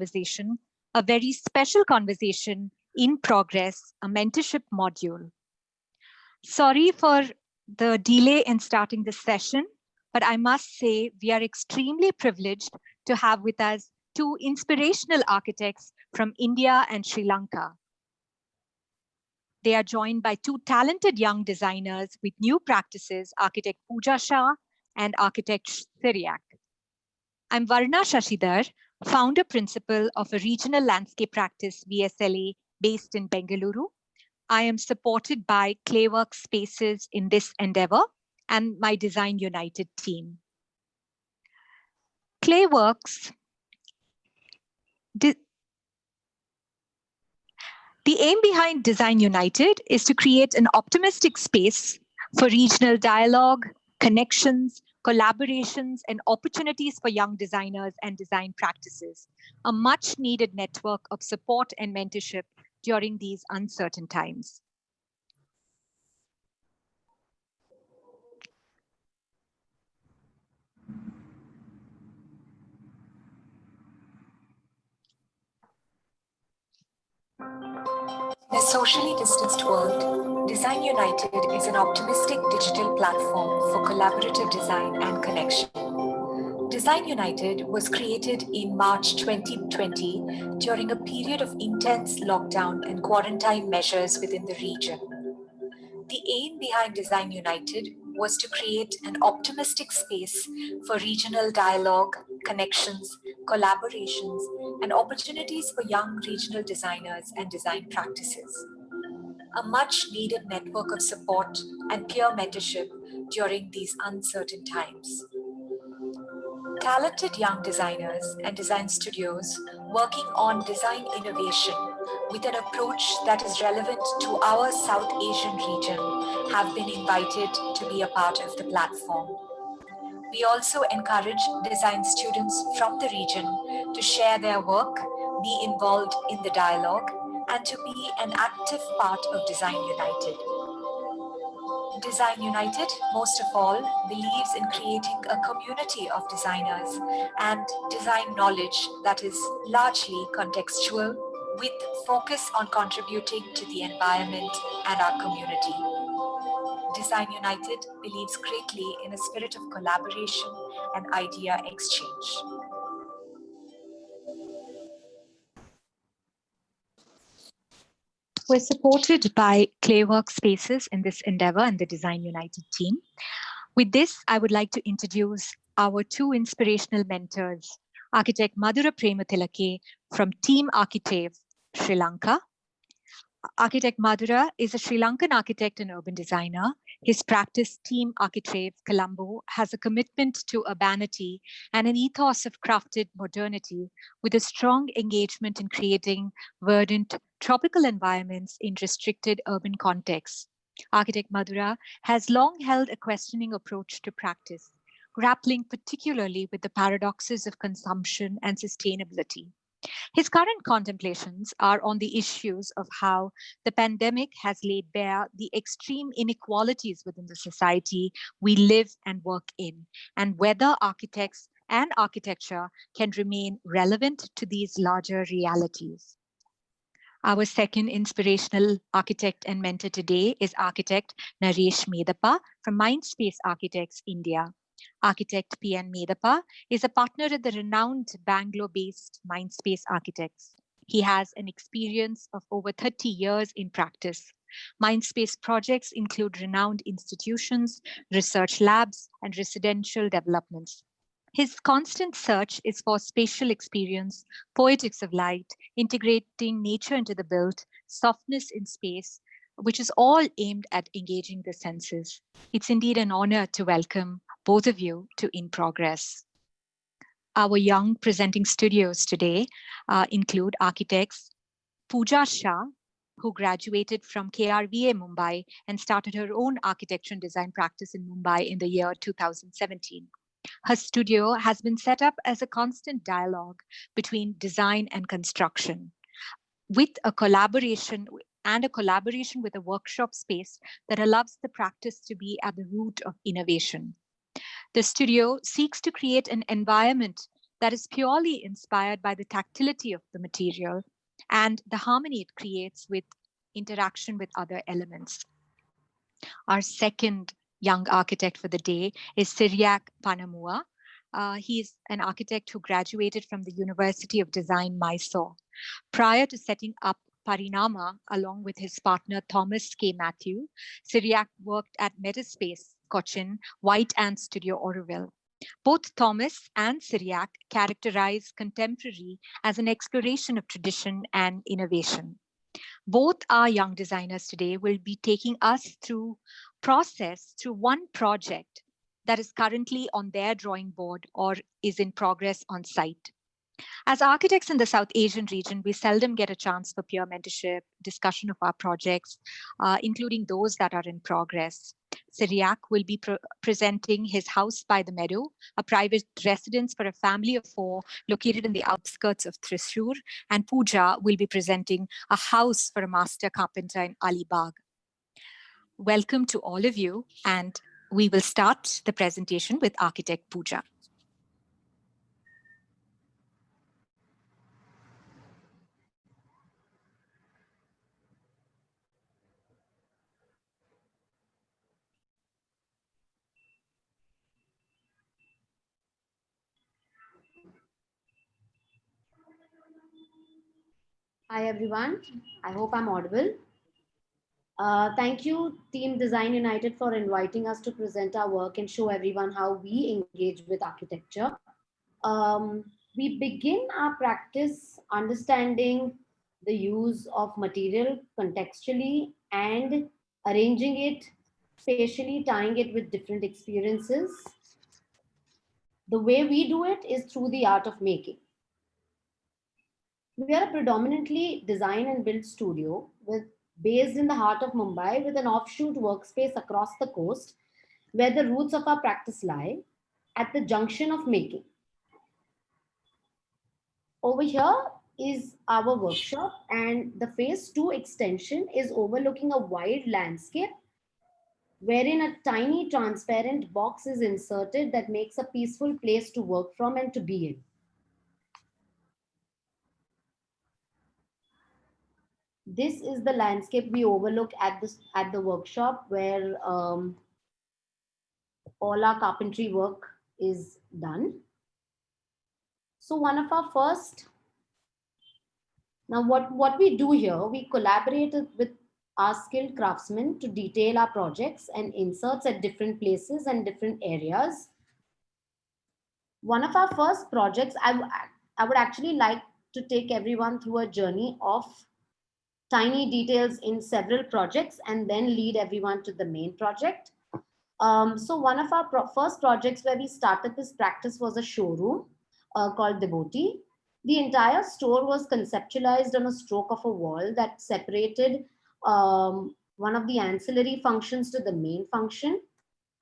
conversation, a very special conversation in progress, a mentorship module. Sorry for the delay in starting this session, but I must say we are extremely privileged to have with us two inspirational architects from India and Sri Lanka. They are joined by two talented young designers with new practices, architect Pooja and architect Syriac. I'm Varna Shashidhar, founder principal of a regional landscape practice, VSLA, based in Bengaluru. I am supported by Clayworks spaces in this endeavor and my Design United team. Clayworks, the aim behind Design United is to create an optimistic space for regional dialogue, connections, collaborations, and opportunities for young designers and design practices, a much needed network of support and mentorship during these uncertain times. In a socially distanced world, Design United is an optimistic digital platform for collaborative design and connection. Design United was created in March 2020 during a period of intense lockdown and quarantine measures within the region. The aim behind Design United was to create an optimistic space for regional dialogue, connections, collaborations, and opportunities for young regional designers and design practices. A much needed network of support and peer mentorship during these uncertain times. Talented young designers and design studios working on design innovation with an approach that is relevant to our South Asian region have been invited to be a part of the platform. We also encourage design students from the region to share their work, be involved in the dialogue, and to be an active part of Design United. Design United, most of all, believes in creating a community of designers and design knowledge that is largely contextual, with focus on contributing to the environment and our community. Design United believes greatly in a spirit of collaboration and idea exchange. We're supported by Clayworks Spaces in this endeavor and the Design United team. With this, I would like to introduce our two inspirational mentors, architect Madhura Prematilleke from Team Architrave, Sri Lanka. Architect Madhura is a Sri Lankan architect and urban designer. His practice, Team Architrave, Colombo, has a commitment to urbanity and an ethos of crafted modernity with a strong engagement in creating verdant tropical environments in restricted urban contexts. Architect Madhura has long held a questioning approach to practice, grappling particularly with the paradoxes of consumption and sustainability. His current contemplations are on the issues of how the pandemic has laid bare the extreme inequalities within the society we live and work in, and whether architects and architecture can remain relevant to these larger realities. Our second inspirational architect and mentor today is architect Naresh Medappa from Mindspace Architects, India. Architect P.N. Medappa is a partner at the renowned Bangalore-based Mindspace Architects. He has an experience of over 30 years in practice. Mindspace projects include renowned institutions, research labs, and residential developments. His constant search is for spatial experience, poetics of light, integrating nature into the built, softness in space, which is all aimed at engaging the senses. It's indeed an honor to welcome both of you to In Progress. Our young presenting studios today include architects Pooja Shah, who graduated from KRVA Mumbai and started her own architecture and design practice in Mumbai in the year 2017. Her studio has been set up as a constant dialogue between design and construction, with a collaboration with a workshop space that allows the practice to be at the root of innovation. The studio seeks to create an environment that is purely inspired by the tactility of the material and the harmony it creates with interaction with other elements. Our second young architect for the day is Syriac Panamua. He's an architect who graduated from the University of Design, Mysore. Prior to setting up Parinama, along with his partner Thomas K. Matthew, Syriac worked at Metaspace, Cochin, White Ant Studio, Oroville. Both Thomas and Syriac characterize contemporary as an exploration of tradition and innovation. Both our young designers today will be taking us through one project that is currently on their drawing board or is in progress on site. As architects in the South Asian region, we seldom get a chance for peer mentorship, discussion of our projects, including those that are in progress. Syriac will be presenting his house by the meadow, a private residence for a family of 4 located in the outskirts of Thrissur, and Pooja will be presenting a house for a master carpenter in Alibag. Welcome to all of you, and we will start the presentation with architect Pooja. Hi everyone, I hope I'm audible. Thank you Team Design United for inviting us to present our work and show everyone how we engage with architecture. We begin our practice understanding the use of material contextually and arranging it, spatially tying it with different experiences. The way we do it is through the art of making. We are a predominantly design and build studio based in the heart of Mumbai with an offshoot workspace across the coast where the roots of our practice lie at the junction of making. Over here is our workshop, and the phase 2 extension is overlooking a wide landscape wherein a tiny transparent box is inserted that makes a peaceful place to work from and to be in. This is the landscape we overlook at the workshop where all our carpentry work is done. So one of our first, now what we do here, we collaborate with our skilled craftsmen to detail our projects and inserts at different places and different areas. One of our first projects, I would actually like to take everyone through a journey of tiny details in several projects and then lead everyone to the main project. So one of our first projects where we started this practice was a showroom called Devotee. The entire store was conceptualized on a stroke of a wall that separated one of the ancillary functions to the main function.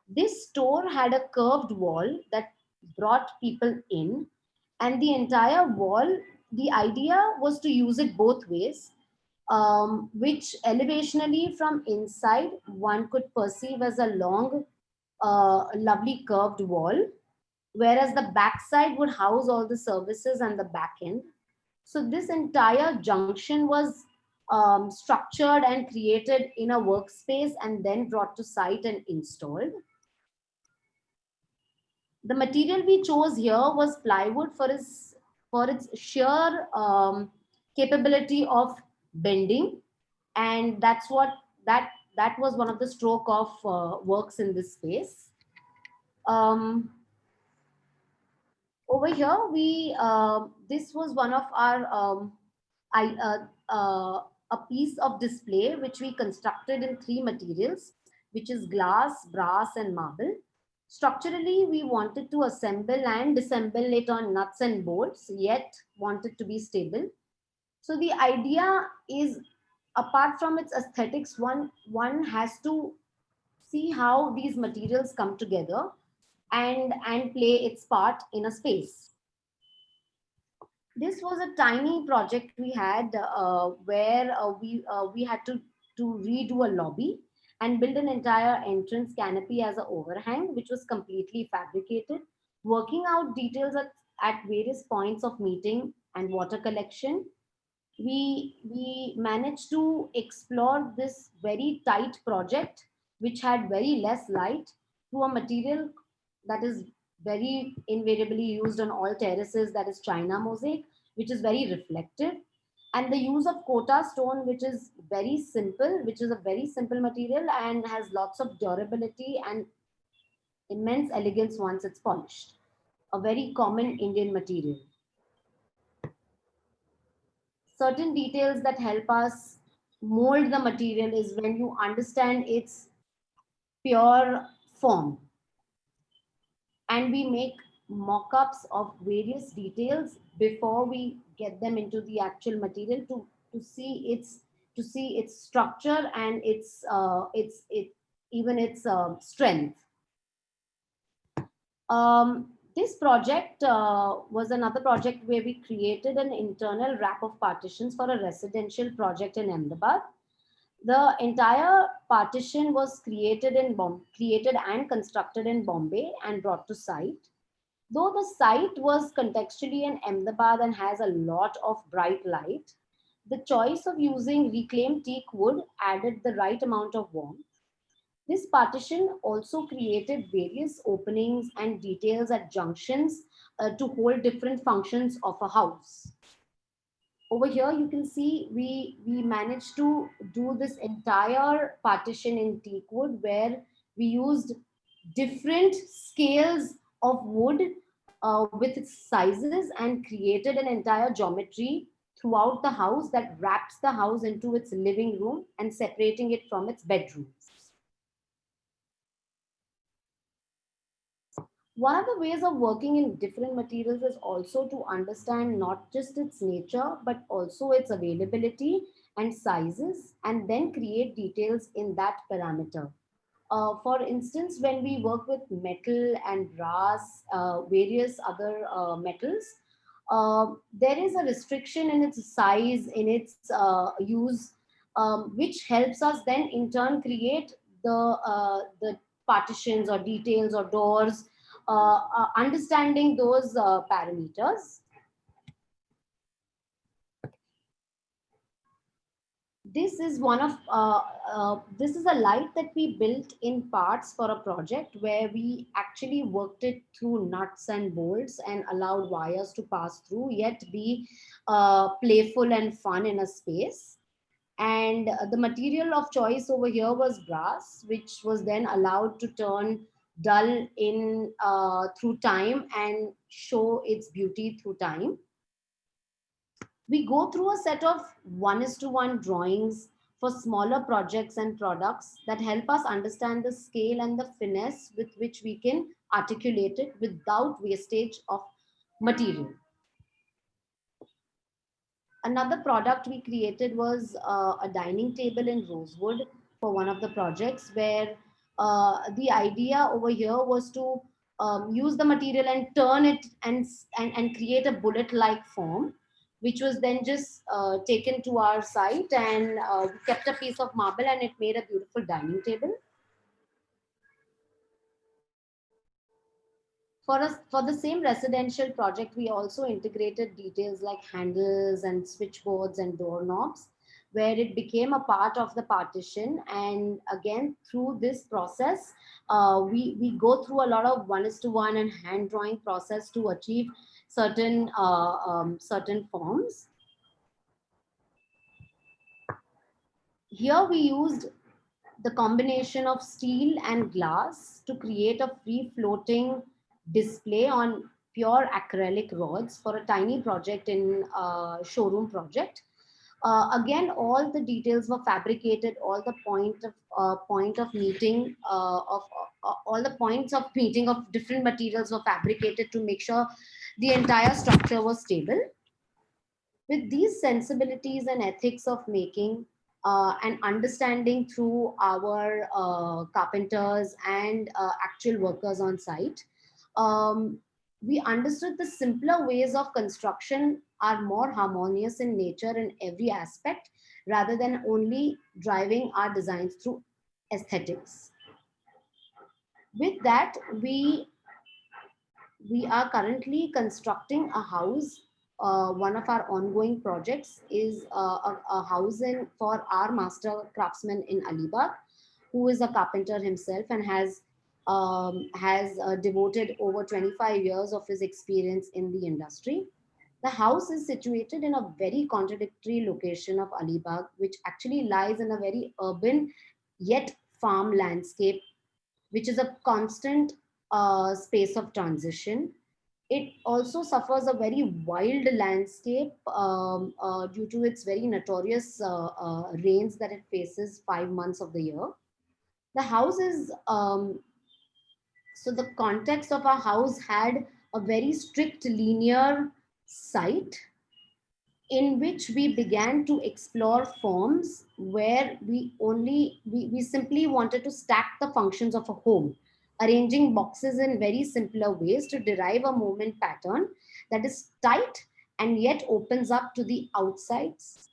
This store had a curved wall that brought people in, and the entire wall, the idea was to use it both ways. Which elevationally from inside one could perceive as a long, lovely curved wall, whereas the backside would house all the services and the back end. So this entire junction was structured and created in a workspace and then brought to site and installed. The material we chose here was plywood for its sheer capability of bending, and that was one of the stroke of works in this space. Over here this was one of our a piece of display which we constructed in 3 materials, which is glass, brass and marble. Structurally, we wanted to assemble and disassemble it on nuts and bolts, yet wanted to be stable. So the idea is, apart from its aesthetics, one has to see how these materials come together and play its part in a space. This was a tiny project we had where we had to redo a lobby and build an entire entrance canopy as an overhang, which was completely fabricated. Working out details at various points of meeting and water collection, we managed to explore this very tight project, which had very less light, to a material that is very invariably used on all terraces, that is China mosaic, which is very reflective, and the use of kota stone, which is very simple, which is a very simple material and has lots of durability and immense elegance once it's polished. A very common Indian material. Certain details that help us mold the material is when you understand its pure form, and we make mock-ups of various details before we get them into the actual material to see its structure and even its strength. This project was another project where we created an internal wrap of partitions for a residential project in Ahmedabad. The entire partition was created and constructed in Bombay and brought to site. Though the site was contextually in Ahmedabad and has a lot of bright light, the choice of using reclaimed teak wood added the right amount of warmth. This partition also created various openings and details at junctions to hold different functions of a house. Over here, you can see we managed to do this entire partition in teak wood, where we used different scales of wood with its sizes and created an entire geometry throughout the house that wraps the house into its living room and separating it from its bedrooms. One of the ways of working in different materials is also to understand not just its nature, but also its availability and sizes, and then create details in that parameter. For instance, when we work with metal and brass, various other metals, there is a restriction in its size, in its use, which helps us then in turn create the partitions or details or doors, understanding those parameters. This is this is a light that we built in parts for a project where we actually worked it through nuts and bolts and allowed wires to pass through, yet be playful and fun in a space. And the material of choice over here was brass, which was then allowed to turn dull in through time and show its beauty through time. We go through a set of 1:1 drawings for smaller projects and products that help us understand the scale and the finesse with which we can articulate it without wastage of material. Another product we created was a dining table in rosewood for one of the projects, where the idea over here was to use the material and turn it and create a bullet-like form, which was then just taken to our site, and we kept a piece of marble and it made a beautiful dining table. For the same residential project, we also integrated details like handles and switchboards and doorknobs, where it became a part of the partition. And again, through this process, we go through a lot of 1:1 and hand drawing process to achieve certain certain forms. Here we used the combination of steel and glass to create a free floating display on pure acrylic rods for a tiny project in a showroom project. Again, all the details were fabricated, all the point of meeting of all the points of meeting of different materials were fabricated to make sure the entire structure was stable. With these sensibilities and ethics of making and understanding through our carpenters and actual workers on site, we understood the simpler ways of construction are more harmonious in nature in every aspect, rather than only driving our designs through aesthetics. With that, we we are currently constructing a house. One of our ongoing projects is a house for our master craftsman in Alibag, who is a carpenter himself and has devoted over 25 years of his experience in the industry. The house is situated in a very contradictory location of Alibag, which actually lies in a very urban yet farm landscape, which is a constant space of transition. It also suffers a very wild landscape due to its very notorious rains that it faces 5 months of the year. The house is, so the context of our house had a very strict linear site in which we began to explore forms where we simply wanted to stack the functions of a home, arranging boxes in very simpler ways to derive a movement pattern that is tight and yet opens up to the outsides.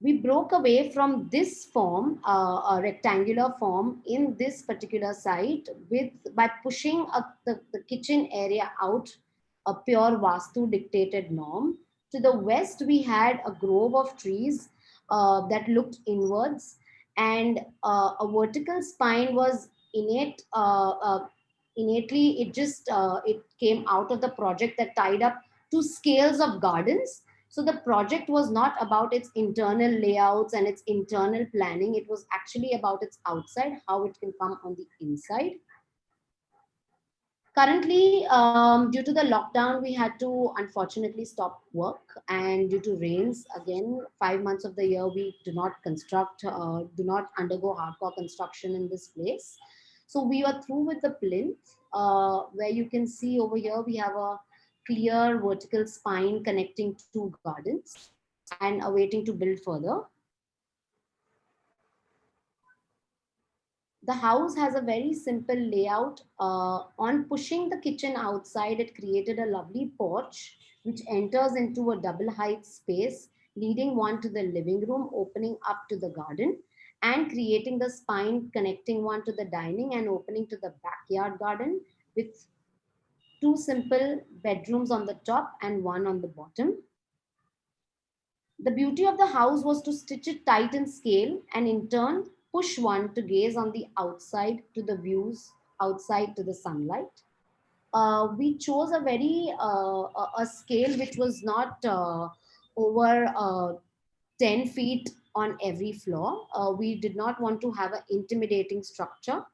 We broke away from this form, a rectangular form in this particular site by pushing the kitchen area out a pure Vastu dictated norm. To the west, we had a grove of trees that looked inwards, and a vertical spine was innately, it came out of the project that tied up two scales of gardens. So the project was not about its internal layouts and its internal planning. It was actually about its outside, how it can come on the inside. Currently, due to the lockdown, we had to unfortunately stop work, and due to rains, again, 5 months of the year, we do not do not undergo hardcore construction in this place. So we were through with the plinth, where you can see over here, we have a clear vertical spine connecting two gardens and awaiting to build further. The house has a very simple layout. On pushing the kitchen outside, it created a lovely porch which enters into a double height space, leading one to the living room, opening up to the garden, and creating the spine connecting one to the dining and opening to the backyard garden, with two simple bedrooms on the top and one on the bottom. The beauty of the house was to stitch it tight in scale and in turn push one to gaze on the outside to the views outside to the sunlight. We chose a a scale which was not over 10 feet on every floor. We did not want to have an intimidating structure.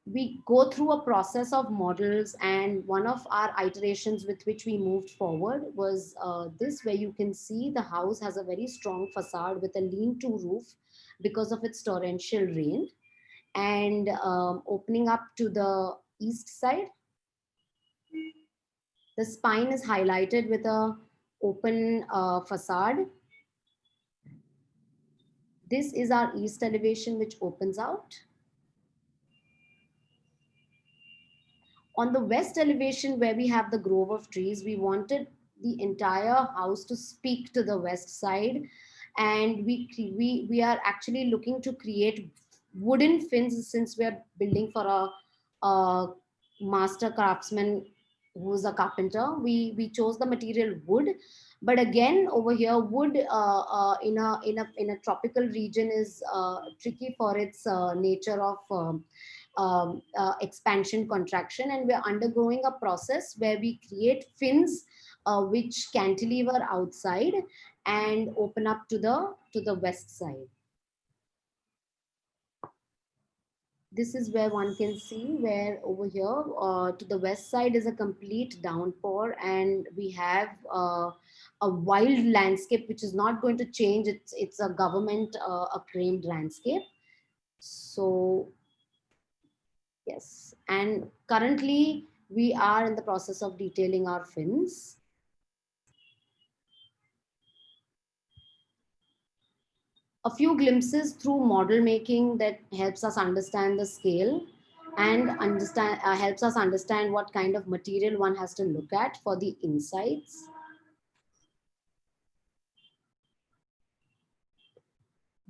We go through a process of models, and one of our iterations with which we moved forward was this, where you can see the house has a very strong facade with a lean-to roof because of its torrential rain, and opening up to the east side. The spine is highlighted with a open facade. This is our east elevation, which opens out. On the west elevation, where we have the grove of trees, we wanted the entire house to speak to the west side, and we are actually looking to create wooden fins, since we're building for a master craftsman who's a carpenter. We chose the material wood, but again over here, wood in a tropical region is tricky for its nature of expansion contraction, and we're undergoing a process where we create fins which cantilever outside and open up to the west side. This is where one can see where over here to the west side is a complete downpour, and we have a wild landscape which is not going to change. It's a government acclaimed landscape. So yes, and currently we are in the process of detailing our fins. A few glimpses through model making that helps us understand the scale and helps us understand what kind of material one has to look at for the insides.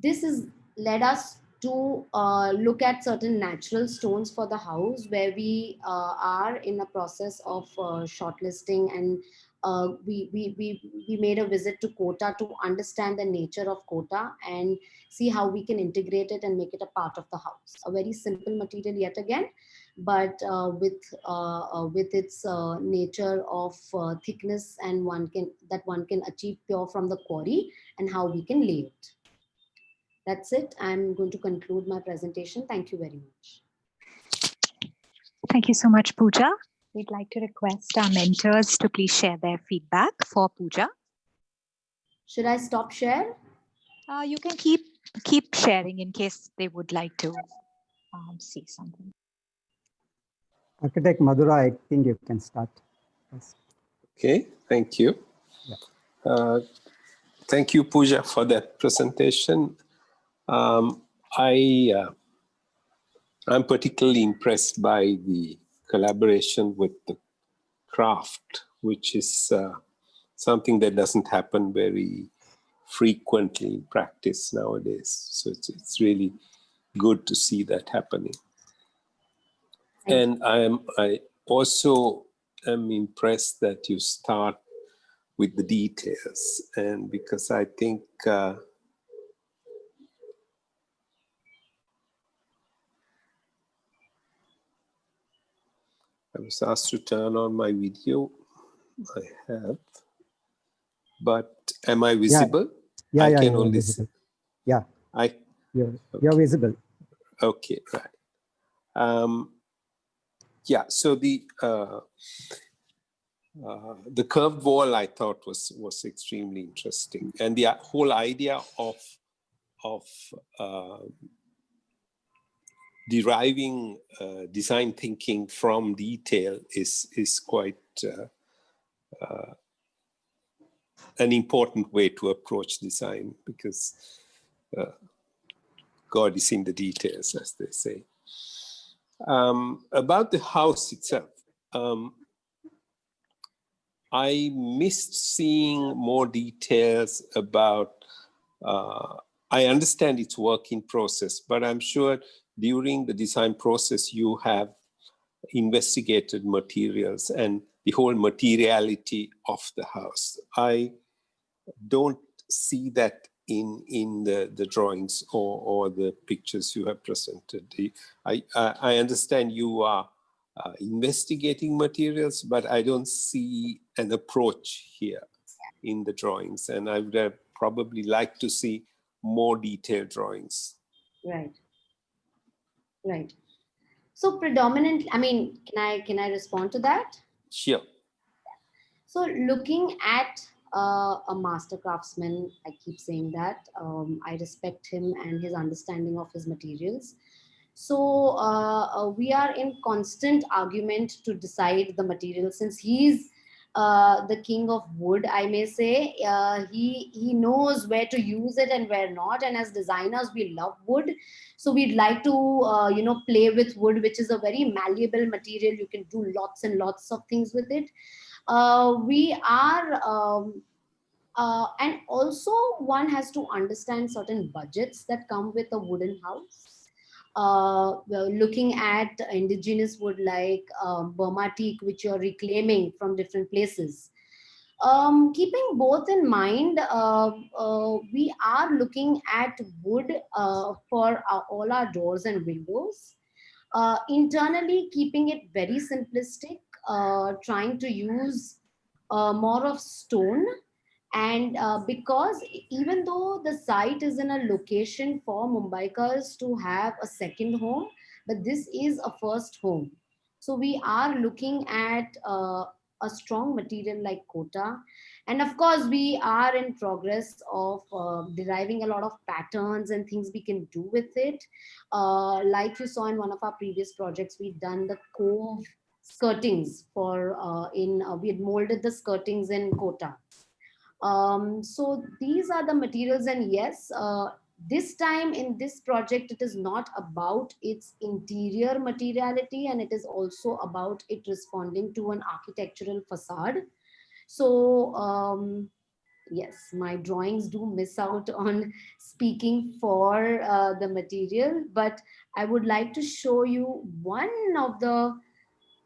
This has led us to look at certain natural stones for the house, where we are in a process of shortlisting, and we made a visit to Kota to understand the nature of Kota and see how we can integrate it and make it a part of the house. A very simple material yet again, but with its nature of thickness, and one can achieve pure from the quarry, and how we can lay it. That's it. I'm going to conclude my presentation. Thank you very much. Thank you so much, Pooja. We'd like to request our mentors to please share their feedback for Pooja. Should I stop share? You can keep sharing in case they would like to see something. Architect Madhura, I think you can start. Yes. Okay, thank you. Yeah. Thank you, Pooja, for that presentation. I'm particularly impressed by the collaboration with the craft, which is something that doesn't happen very frequently in practice nowadays. So it's really good to see that happening. And I also am impressed that you start with the details, and because I think I was asked to turn on my video. I have, but am I visible? Yeah, I can you're only visible. see. Yeah, you're visible. Okay, right. Yeah, so the curved wall I thought was extremely interesting, and the whole idea of deriving design thinking from detail is quite an important way to approach design, because God is in the details, as they say. About the house itself, I missed seeing more details about, I understand it's work in process, but I'm sure during the design process you have investigated materials and the whole materiality of the house. I don't see that in the drawings or the pictures you have presented. I understand you are investigating materials, but I don't see an approach here in the drawings, and I would have probably liked to see more detailed drawings. Right. So predominantly, I mean, can I respond to that? Sure. So looking at a master craftsman, I keep saying that, I respect him and his understanding of his materials. So we are in constant argument to decide the material, since he's the king of wood, I may say. He knows where to use it and where not. And as designers, we love wood. So we'd like to, play with wood, which is a very malleable material. You can do lots and lots of things with it. We are, and also one has to understand certain budgets that come with a wooden house. Well, looking at indigenous wood like Burma teak, which you're reclaiming from different places. Keeping both in mind, we are looking at wood for all our doors and windows. Internally, keeping it very simplistic, trying to use more of stone. And because even though the site is in a location for Mumbaikars to have a second home, but this is a first home. So we are looking at a strong material like Kota. And of course, we are in progress of deriving a lot of patterns and things we can do with it. Like you saw in one of our previous projects, we've done the cove skirtings for we had molded the skirtings in Kota. So these are the materials, and yes, this time in this project, it is not about its interior materiality, and it is also about it responding to an architectural facade. So yes, my drawings do miss out on speaking for the material, but I would like to show you one of the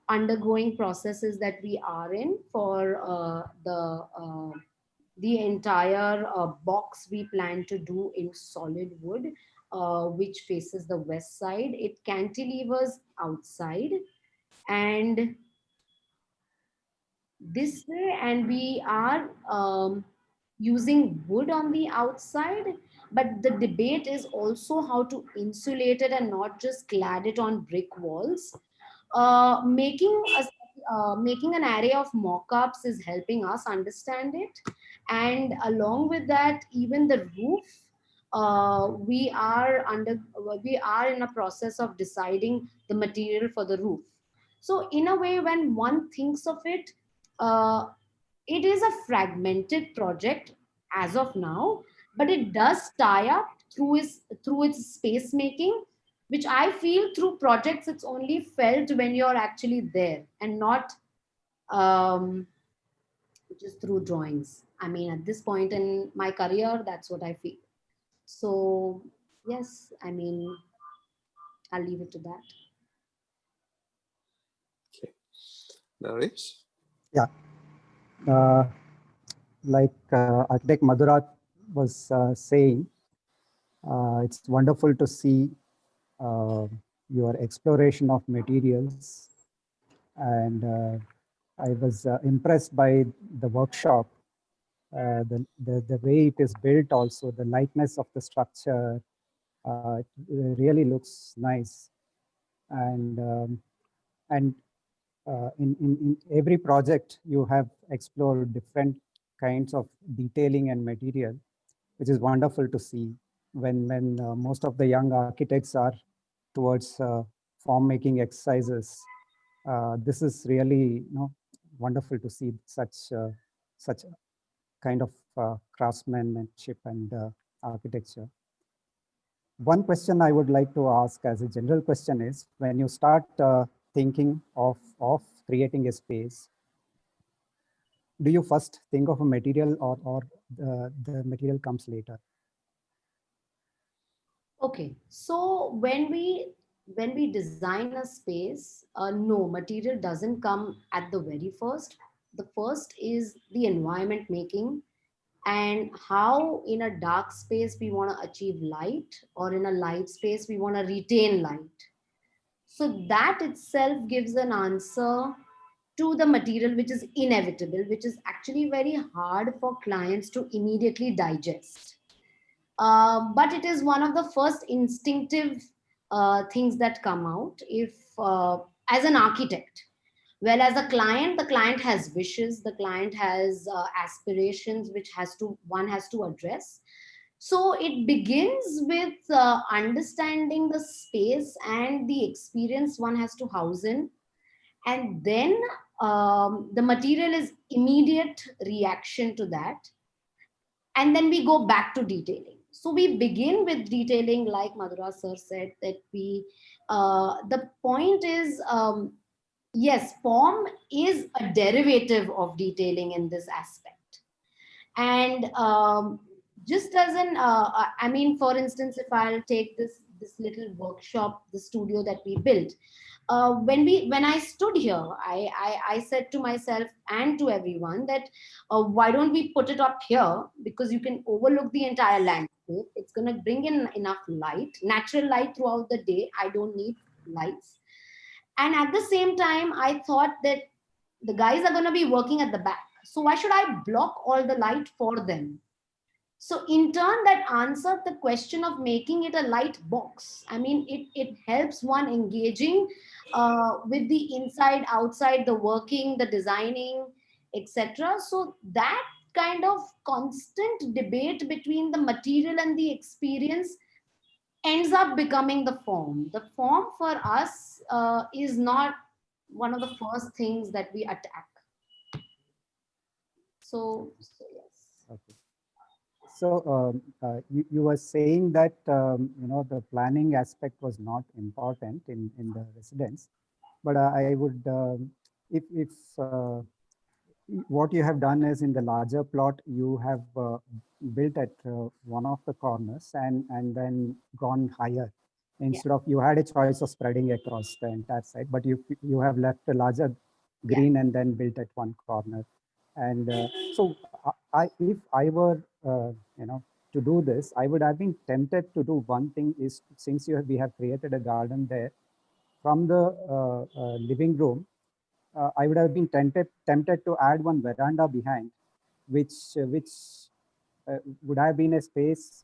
undergoing processes that we are in for the entire box we plan to do in solid wood, which faces the west side. It cantilevers outside and this way, and we are using wood on the outside, but the debate is also how to insulate it and not just clad it on brick walls. Making an array of mock-ups is helping us understand it, and along with that, even the roof, we are in a process of deciding the material for the roof. So in a way, when one thinks of it, uh, it is a fragmented project as of now, but it does tie up through its space making, which I feel through projects it's only felt when you're actually there and not um, just through drawings. I mean, at this point in my career, that's what I feel. So yes, I mean, I'll leave it to that. Okay. Naresh? Yeah. Like architect Madhura was saying, it's wonderful to see your exploration of materials. And I was impressed by the workshop, the way it is built also, the lightness of the structure, it really looks nice. And in every project, you have explored different kinds of detailing and material, which is wonderful to see when most of the young architects are towards form making exercises. This is really wonderful to see such kind of craftsmanship and architecture. One question I would like to ask as a general question is, when you start thinking of creating a space, do you first think of a material, or the material comes later? Okay, so when we design a space, no, material doesn't come at the very first. The first is the environment making and how in a dark space we want to achieve light, or in a light space we want to retain light. So that itself gives an answer to the material, which is inevitable, which is actually very hard for clients to immediately digest. But it is one of the first instinctive things that come out if as an architect. Well, as a client, the client has wishes, the client has aspirations, which one has to address. So it begins with understanding the space and the experience one has to house in, and then the material is immediate reaction to that, and then we go back to detailing. So we begin with detailing, like Madhura sir said, that the point is, yes, form is a derivative of detailing in this aspect. And just as I mean, for instance, if I'll take this little workshop, the studio that we built, when I stood here, I said to myself and to everyone that why don't we put it up here, because you can overlook the entire landscape. It's going to bring in enough light, natural light throughout the day. I don't need lights. And at the same time, I thought that the guys are going to be working at the back, so why should I block all the light for them? So in turn, that answered the question of making it a light box. I mean, it helps one engaging with the inside, outside, the working, the designing, etc. So that kind of constant debate between the material and the experience ends up becoming the form. The form for us is not one of the first things that we attack. So yes. Okay. So you were saying that the planning aspect was not important in the residence, but I would if what you have done is in the larger plot, you have built at one of the corners and then gone higher. Instead of, you had a choice of spreading across the entire site, but you have left a larger green and then built at one corner. And so if I were, to do this, I would have been tempted to do one thing is, since we have created a garden there, from the living room, I would have been tempted to add one veranda behind, which would have been a space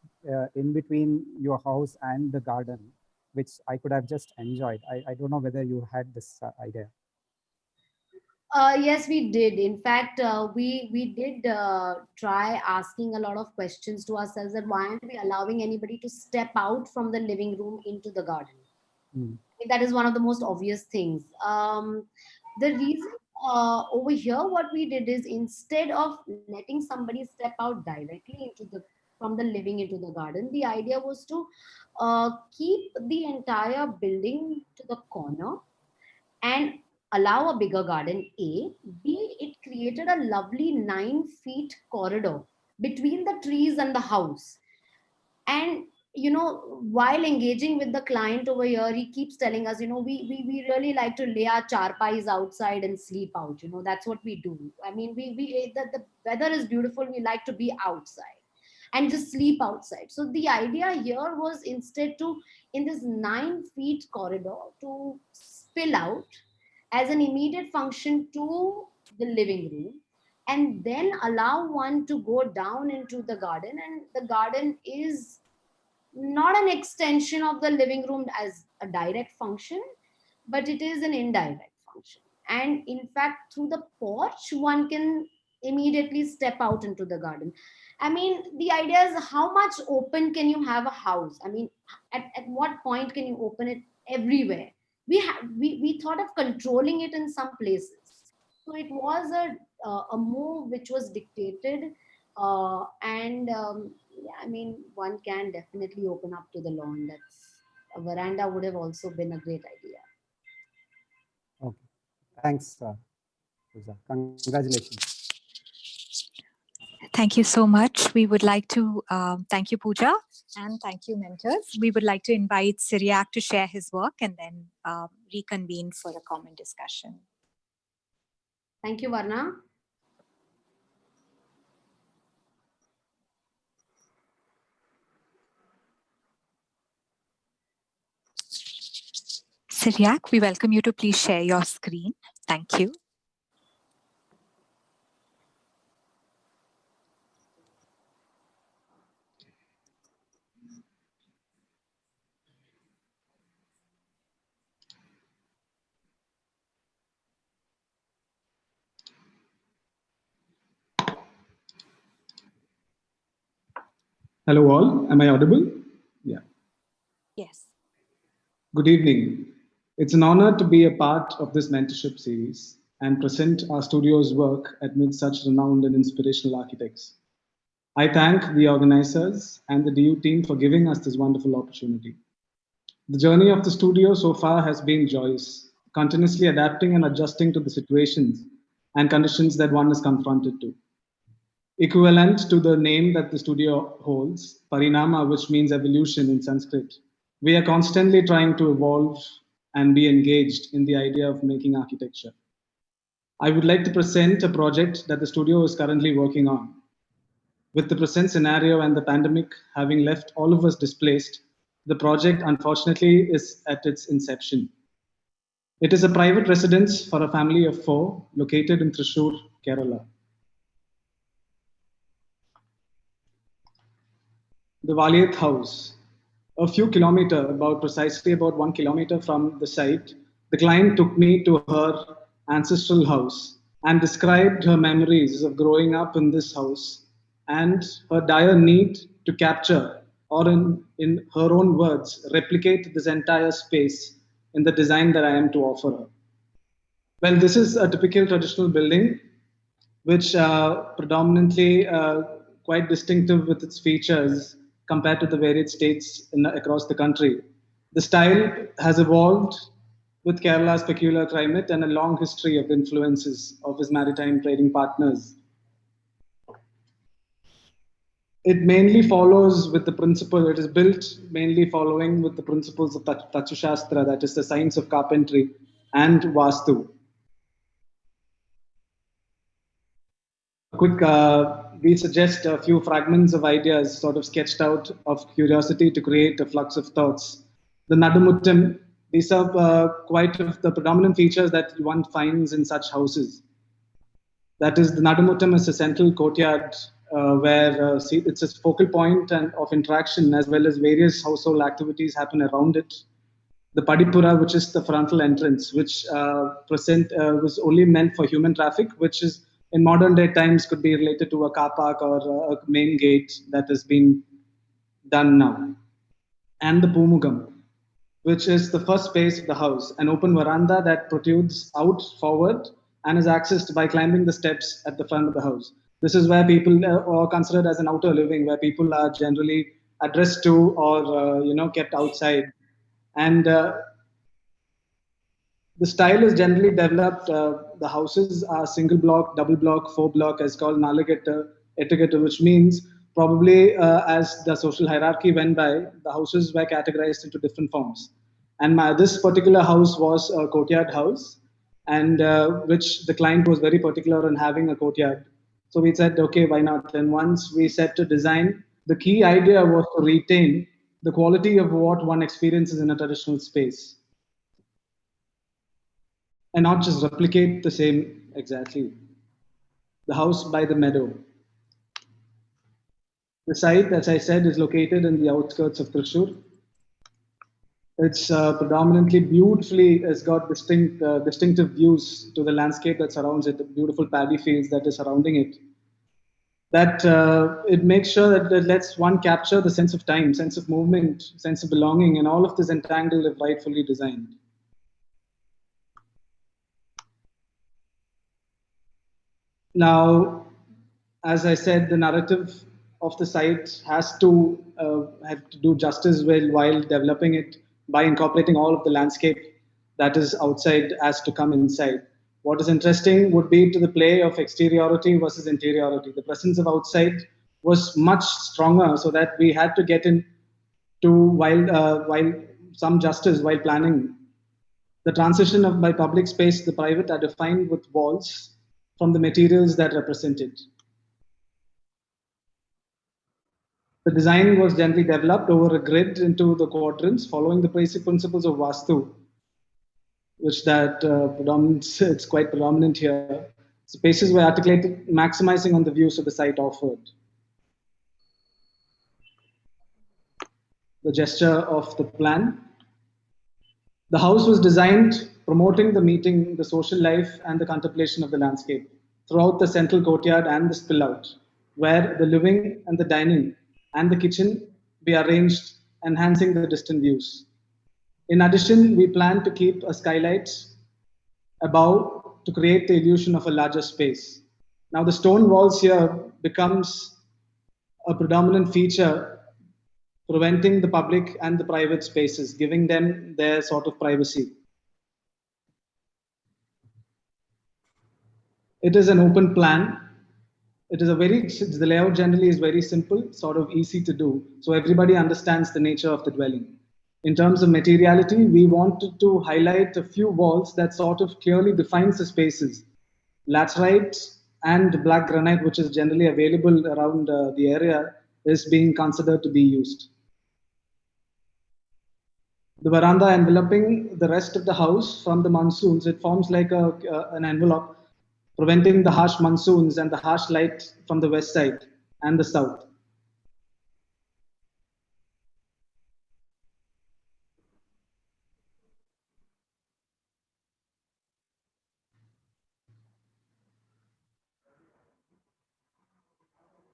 in between your house and the garden, which I could have just enjoyed. I don't know whether you had this idea. Yes, we did. In fact, we did try asking a lot of questions to ourselves that why aren't we allowing anybody to step out from the living room into the garden? That is one of the most obvious things. The reason over here, what we did is, instead of letting somebody step out directly from the living into the garden, the idea was to keep the entire building to the corner and allow a bigger garden. B, it created a lovely 9 feet corridor between the trees and the house. And while engaging with the client over here, he keeps telling us, we really like to lay our charpais outside and sleep out. That's what we do. I mean, the weather is beautiful, we like to be outside and just sleep outside. So the idea here was, instead to, in this 9 feet corridor, to spill out as an immediate function to the living room, and then allow one to go down into the garden. And the garden is not an extension of the living room as a direct function, but it is an indirect function. And in fact, through the porch, one can immediately step out into the garden. I mean, the idea is, how much open can you have a house? I mean, at what point can you open it everywhere? We thought of controlling it in some places. So it was a move which was dictated, yeah, I mean, one can definitely open up to the lawn. A veranda would have also been a great idea. Okay, thanks, Pooja. Congratulations. Thank you so much. We would like to thank you, Pooja, and thank you, mentors. We would like to invite Syriac to share his work and then reconvene for a common discussion. Thank you, Varna. Syriac, we welcome you to please share your screen. Thank you. Hello all, am I audible? Yeah. Yes. Good evening. It's an honor to be a part of this mentorship series and present our studio's work amid such renowned and inspirational architects. I thank the organizers and the DU team for giving us this wonderful opportunity. The journey of the studio so far has been joyous, continuously adapting and adjusting to the situations and conditions that one is confronted to. Equivalent to the name that the studio holds, Parinama, which means evolution in Sanskrit, we are constantly trying to evolve and be engaged in the idea of making architecture. I would like to present a project that the studio is currently working on. With the present scenario and the pandemic having left all of us displaced, the project unfortunately is at its inception. It is a private residence for a family of 4 located in Thrissur, Kerala. The Valiyat house. A few kilometers, precisely about 1 kilometer from the site, the client took me to her ancestral house and described her memories of growing up in this house and her dire need to capture, or in her own words, replicate this entire space in the design that I am to offer her. Well, this is a typical traditional building, which predominantly quite distinctive with its features compared to the varied states across the country. The style has evolved with Kerala's peculiar climate and a long history of influences of his maritime trading partners. It mainly follows with the principle, it is built mainly following with the principles of Tachushastra, that is the science of carpentry, and Vastu. We suggest a few fragments of ideas sort of sketched out of curiosity to create a flux of thoughts. The Nadumuttam, these are quite of the predominant features that one finds in such houses. That is, the Nadumuttam is a central courtyard where it's a focal point of interaction, as well as various household activities happen around it. The Padipura, which is the frontal entrance, which was only meant for human traffic, which is in modern day times could be related to a car park or a main gate that has been done now. And the Pumugam, which is the first space of the house, an open veranda that protrudes out forward and is accessed by climbing the steps at the front of the house. This is where people are considered as an outer living, where people are generally addressed to or kept outside. And the style is generally developed. The houses are single block, double block, 4 block, as called Nalagetta etiquette, which means probably as the social hierarchy went by, the houses were categorized into different forms. And this particular house was a courtyard house, and which the client was very particular on having a courtyard. So we said, okay, why not? And once we set to design, the key idea was to retain the quality of what one experiences in a traditional space, and not just replicate the same exactly. The house by the meadow. The site, as I said, is located in the outskirts of Thrissur. It's predominantly beautifully, has got distinctive views to the landscape that surrounds it, the beautiful paddy fields that is surrounding it. That it makes sure that it lets one capture the sense of time, sense of movement, sense of belonging, and all of this entangled if rightfully designed. Now, as I said, the narrative of the site has to have to do justice while developing it by incorporating all of the landscape that is outside as to come inside. What is interesting would be to the play of exteriority versus interiority. The presence of outside was much stronger, so that we had to get in to while some justice while planning. The transition of by public space to the private are defined with walls from the materials that represent it. The design was generally developed over a grid into the quadrants, following the basic principles of Vastu, which it's quite predominant here. Spaces were articulated, maximizing on the views of the site offered. The gesture of the plan. The house was designed promoting the meeting, the social life, and the contemplation of the landscape throughout the central courtyard and the spill out, where the living and the dining and the kitchen be arranged, enhancing the distant views. In addition, we plan to keep a skylight above to create the illusion of a larger space. Now, the stone walls here becomes a predominant feature, preventing the public and the private spaces, giving them their sort of privacy. It is an open plan. The layout generally is very simple, sort of easy to do, so everybody understands the nature of the dwelling. In terms of materiality, we wanted to highlight a few walls that sort of clearly defines the spaces. Laterite and black granite, which is generally available around the area, is being considered to be used. The veranda enveloping the rest of the house from the monsoons, it forms like an envelope, preventing the harsh monsoons and the harsh light from the west side and the south.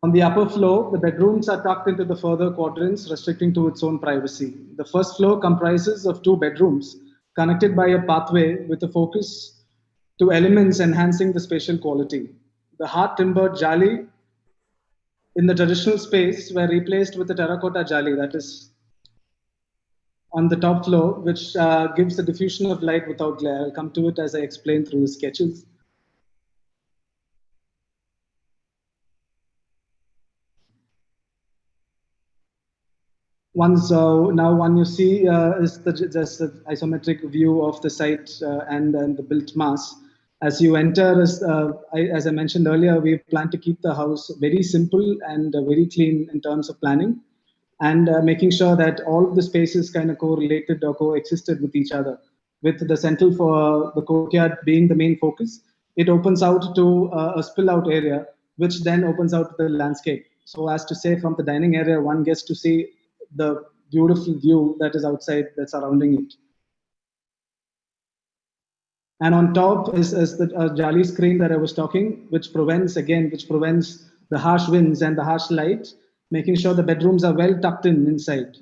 On the upper floor, the bedrooms are tucked into the further quadrants, restricting to its own privacy. The first floor comprises of 2 bedrooms, connected by a pathway with a focus to elements enhancing the spatial quality. The hard timbered jali in the traditional space were replaced with a terracotta jali, that is on the top floor, which gives the diffusion of light without glare. I'll come to it as I explain through the sketches. Now one you see is just the isometric view of the site and the built mass. As you enter, as I mentioned earlier, we plan to keep the house very simple and very clean in terms of planning, and making sure that all of the spaces kind of correlated or coexisted with each other, with the central for the courtyard being the main focus. It opens out to a spill out area, which then opens out to the landscape. So as to say, from the dining area, one gets to see the beautiful view that is outside, that's surrounding it. And on top is the jali screen that I was talking, which prevents the harsh winds and the harsh light, making sure the bedrooms are well tucked in inside.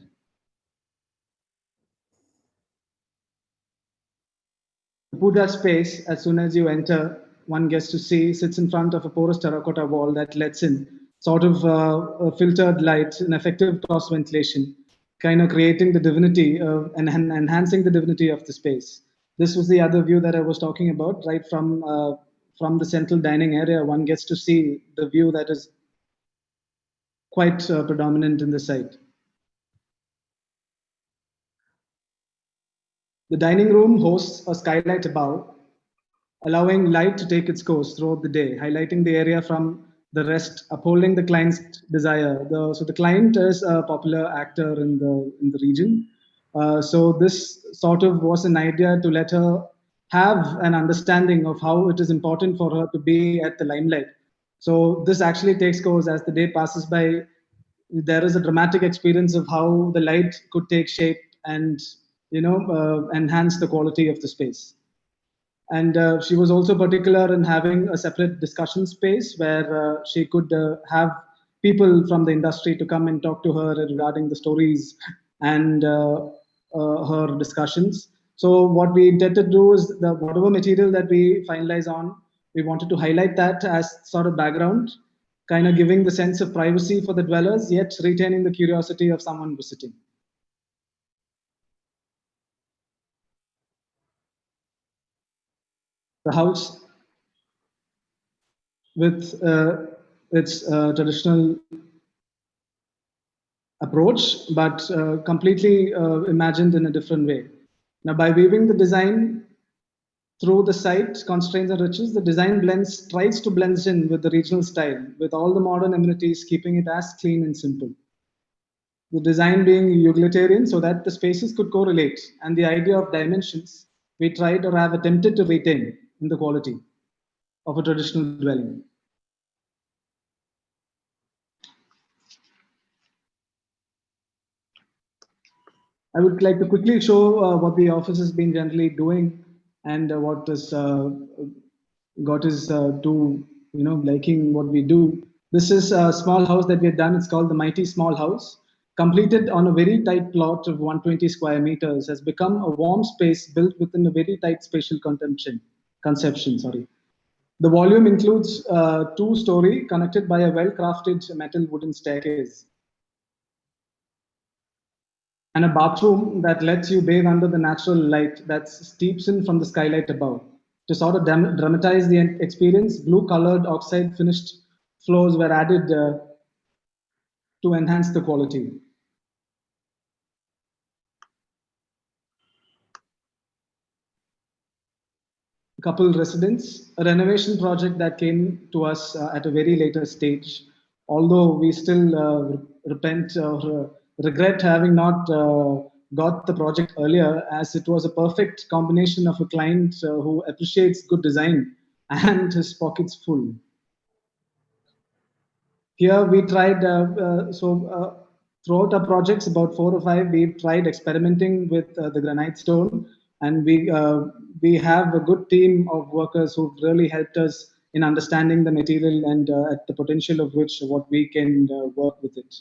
The Pooja space, as soon as you enter, one gets to see, sits in front of a porous terracotta wall that lets in sort of a filtered light and effective cross ventilation, kind of creating the divinity and enhancing the divinity of the space. This was the other view that I was talking about, right from the central dining area. One gets to see the view that is quite predominant in the site. The dining room hosts a skylight above, allowing light to take its course throughout the day, highlighting the area from the rest, upholding the client's desire. So the client is a popular actor in the region. So this sort of was an idea to let her have an understanding of how it is important for her to be at the limelight. So this actually takes course as the day passes by. There is a dramatic experience of how the light could take shape and enhance the quality of the space. And she was also particular in having a separate discussion space where she could have people from the industry to come and talk to her regarding the stories and her discussions. So what we intend to do is whatever material that we finalize on, we wanted to highlight that as sort of background, kind of giving the sense of privacy for the dwellers, yet retaining the curiosity of someone visiting. The house, with its traditional approach, but completely imagined in a different way. Now, by weaving the design through the site constraints and riches, the design tries to blend in with the regional style, with all the modern amenities, keeping it as clean and simple. The design being utilitarian so that the spaces could correlate, and the idea of dimensions we tried or have attempted to retain in the quality of a traditional dwelling. I would like to quickly show what the office has been generally doing and what has got us to liking what we do. This is a small house that we have done. It's called the Mighty Small House. Completed on a very tight plot of 120 square meters, has become a warm space built within a very tight spatial conception. Sorry. The volume includes 2-story connected by a well-crafted metal wooden staircase, and a bathroom that lets you bathe under the natural light that steeps in from the skylight above. To sort of dramatize the experience, blue-colored oxide finished floors were added to enhance the quality. Couple residence, a renovation project that came to us at a very later stage, although we still repent or regret having not got the project earlier, as it was a perfect combination of a client who appreciates good design and his pockets full. Here we tried, throughout our projects, about 4 or 5, we've tried experimenting with the granite stone, and we have a good team of workers who've really helped us in understanding the material and at the potential of what we can work with it.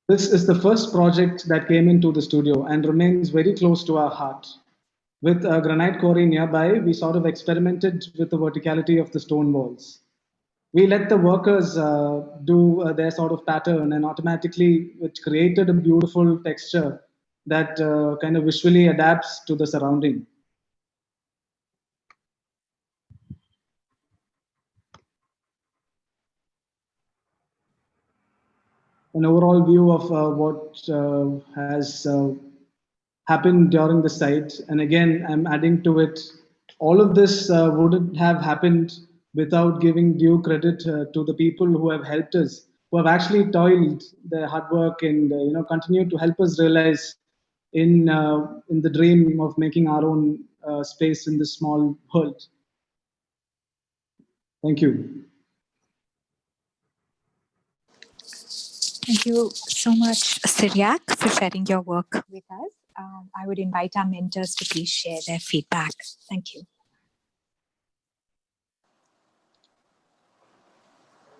This is the first project that came into the studio and remains very close to our heart. With a granite quarry nearby, we sort of experimented with the verticality of the stone walls. We let the workers do their sort of pattern, and automatically it created a beautiful texture that kind of visually adapts to the surrounding. An overall view of what has happened during the site. And again, I'm adding to it, all of this wouldn't have happened without giving due credit to the people who have helped us, who have actually toiled their hard work and continue to help us realize in the dream of making our own space in this small world. Thank you. Thank you so much, Syriac, for sharing your work with us. I would invite our mentors to please share their feedback. Thank you.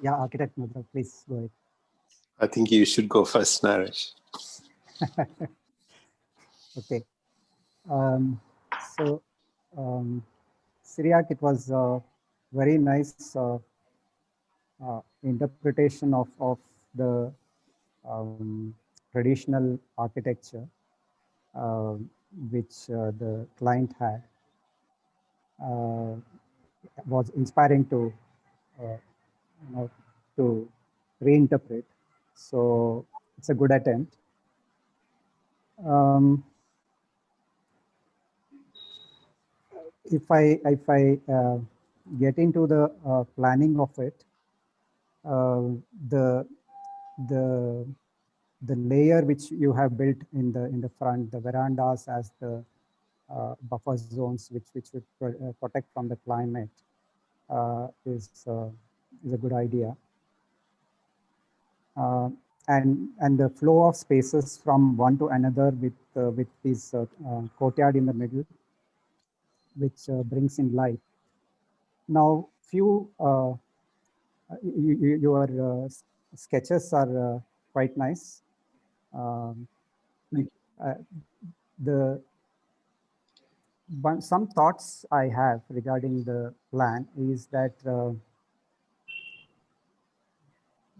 Yeah, Architect Madhura, please go ahead. I think you should go first, Naresh. Okay. Syriac, it was a very nice interpretation of the traditional architecture which the client had. Was inspiring to to reinterpret. So it's a good attempt. If I get into the planning of it, the layer which you have built in the front, the verandas as the buffer zones which would protect from the climate is a good idea. And the flow of spaces from one to another with this courtyard in the middle, which brings in light. Now, your sketches are quite nice. Some thoughts I have regarding the plan is that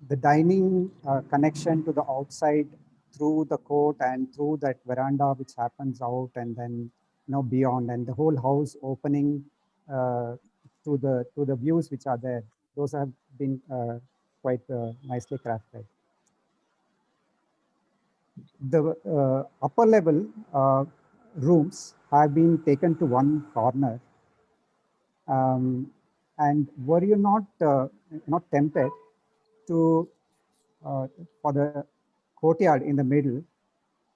the dining connection to the outside through the court and through that veranda which happens out and then beyond, and the whole house opening to the views which are there. Those have been quite nicely crafted. The upper level rooms have been taken to one corner. And were you not tempted to for the courtyard in the middle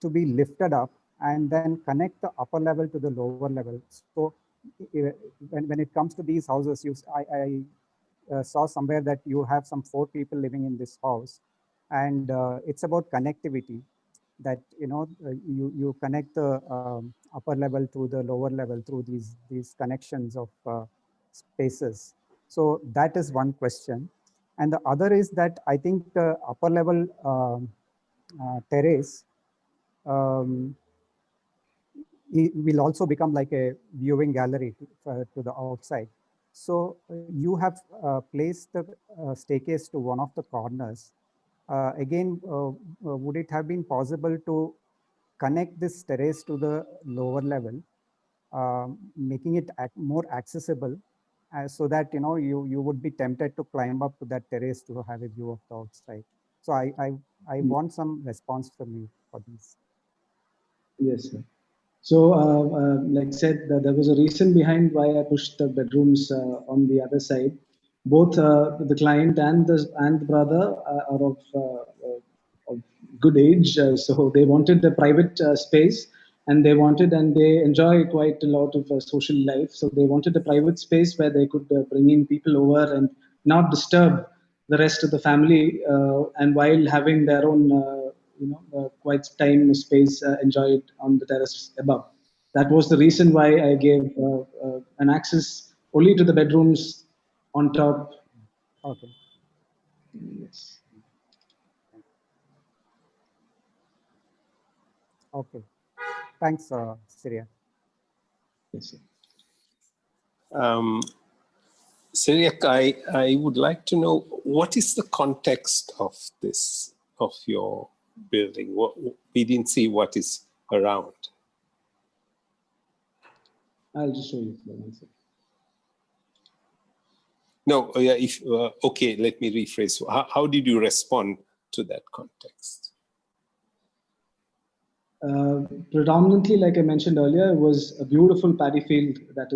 to be lifted up and then connect the upper level to the lower level? So when it comes to these houses, I saw somewhere that you have some 4 people living in this house, and it's about connectivity, that you connect the upper level to the lower level through these connections of spaces. So that is one question. And the other is that I think the upper level terrace will also become like a viewing gallery to the outside. So you have placed the staircase to one of the corners. Again, would it have been possible to connect this terrace to the lower level, making it more accessible, so that you would be tempted to climb up to that terrace to have a view of the outside? So I want some response from you for this. Yes, sir. So, like I said, there was a reason behind why I pushed the bedrooms on the other side. Both the client and the brother are of good age, so they wanted a private space, and they enjoy quite a lot of social life. So they wanted a private space where they could bring in people over and not disturb the rest of the family, and while having their own quite time space enjoyed on the terrace above. That was the reason why I gave an access only to the bedrooms on top. Okay. Yes. Okay. Thanks, Syria. Yes, sir. Syriac, I would like to know, what is the context of this, of your building? We didn't see what is around. I'll just show you. No, yeah, okay, let me rephrase. How did you respond to that context? Predominantly, like I mentioned earlier, it was a beautiful paddy field that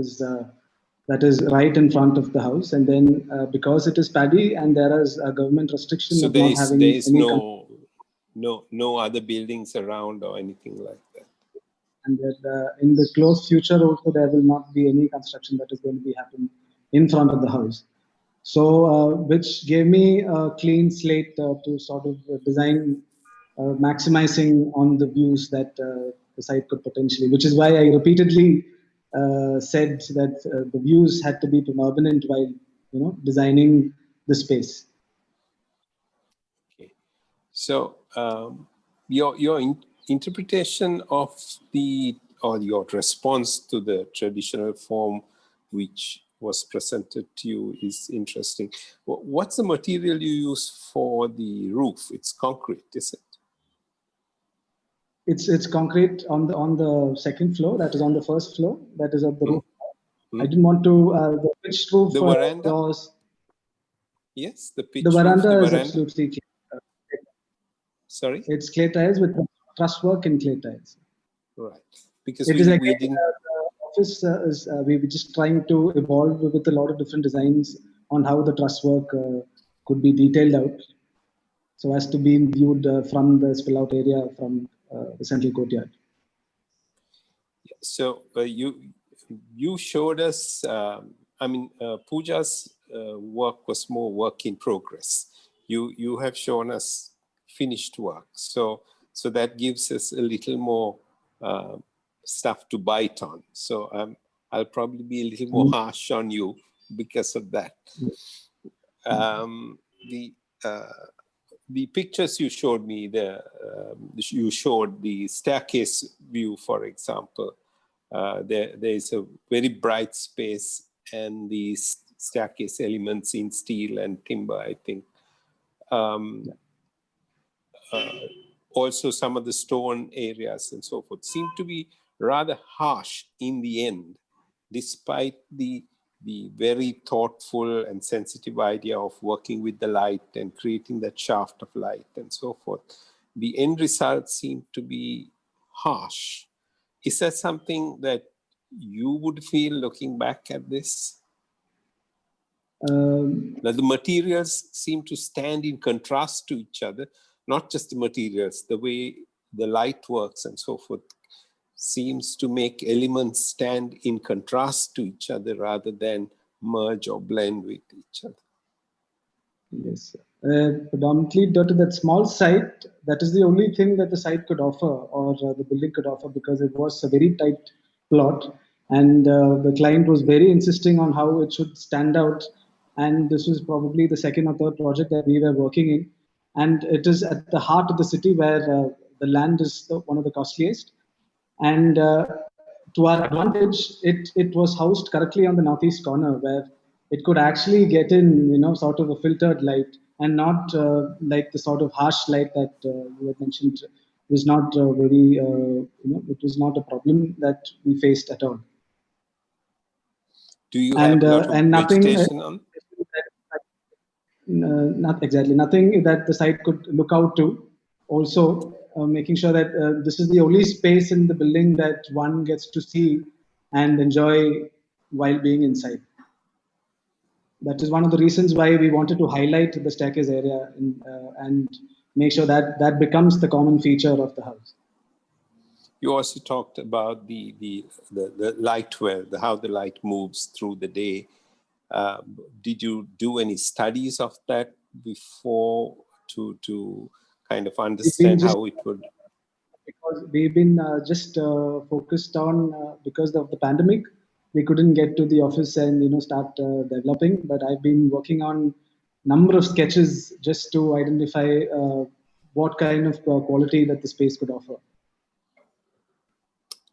is right in front of the house. And then because it is paddy and there is a government restriction So of not having any no other buildings around or anything like that. And that in the close future also there will not be any construction that is going to be happening in front of the house. So which gave me a clean slate to sort of design, maximizing on the views that the site could potentially, which is why I repeatedly said that the views had to be permanent while designing the space. Okay, so your interpretation of your response to the traditional form which was presented to you is interesting. What's the material you use for the roof? It's concrete, is it? It's concrete on the second floor. That is on the first floor. That is at the roof. I didn't want to the pitched roof. The veranda. Yes, the pitched the veranda roof. Is absolutely clear. Sorry. It's clay tiles with truss work in clay tiles. Right. Because we didn't. The office we were just trying to evolve with a lot of different designs on how the truss work could be detailed out, so as to be viewed from the spill out area from the central courtyard. So you showed us. Pooja's work was more work in progress. You have shown us finished work. So that gives us a little more stuff to bite on. So I'll probably be a little more harsh on you because of that. The pictures you showed me, you showed the staircase view, for example. There is a very bright space and these staircase elements in steel and timber, I think. Also, some of the stone areas and so forth seem to be rather harsh in the end, despite the very thoughtful and sensitive idea of working with the light and creating that shaft of light and so forth. The end results seem to be harsh. Is that something that you would feel looking back at this? That the materials seem to stand in contrast to each other, not just the materials, the way the light works and so forth seems to make elements stand in contrast to each other rather than merge or blend with each other. Yes, predominantly due to that small site, that is the only thing that the site could offer, or the building could offer, because it was a very tight plot, and the client was very insisting on how it should stand out. And this was probably the second or third project that we were working in, and it is at the heart of the city where the land is one of the costliest. And to our advantage, it was housed correctly on the northeast corner, where it could actually get in, sort of a filtered light, and not like the sort of harsh light that you had mentioned was not very, it was not a problem that we faced at all. Do you have a lot of vegetation on? Not exactly. Nothing that the site could look out to. Also, making sure that this is the only space in the building that one gets to see and enjoy while being inside. That is one of the reasons why we wanted to highlight the staircase area and make sure that that becomes the common feature of the house. You also talked about the light how the light moves through the day. Did you do any studies of that before to kind of understand how it would? Because we've been just focused on, because of the pandemic, we couldn't get to the office and start developing. But I've been working on number of sketches just to identify what kind of quality that the space could offer.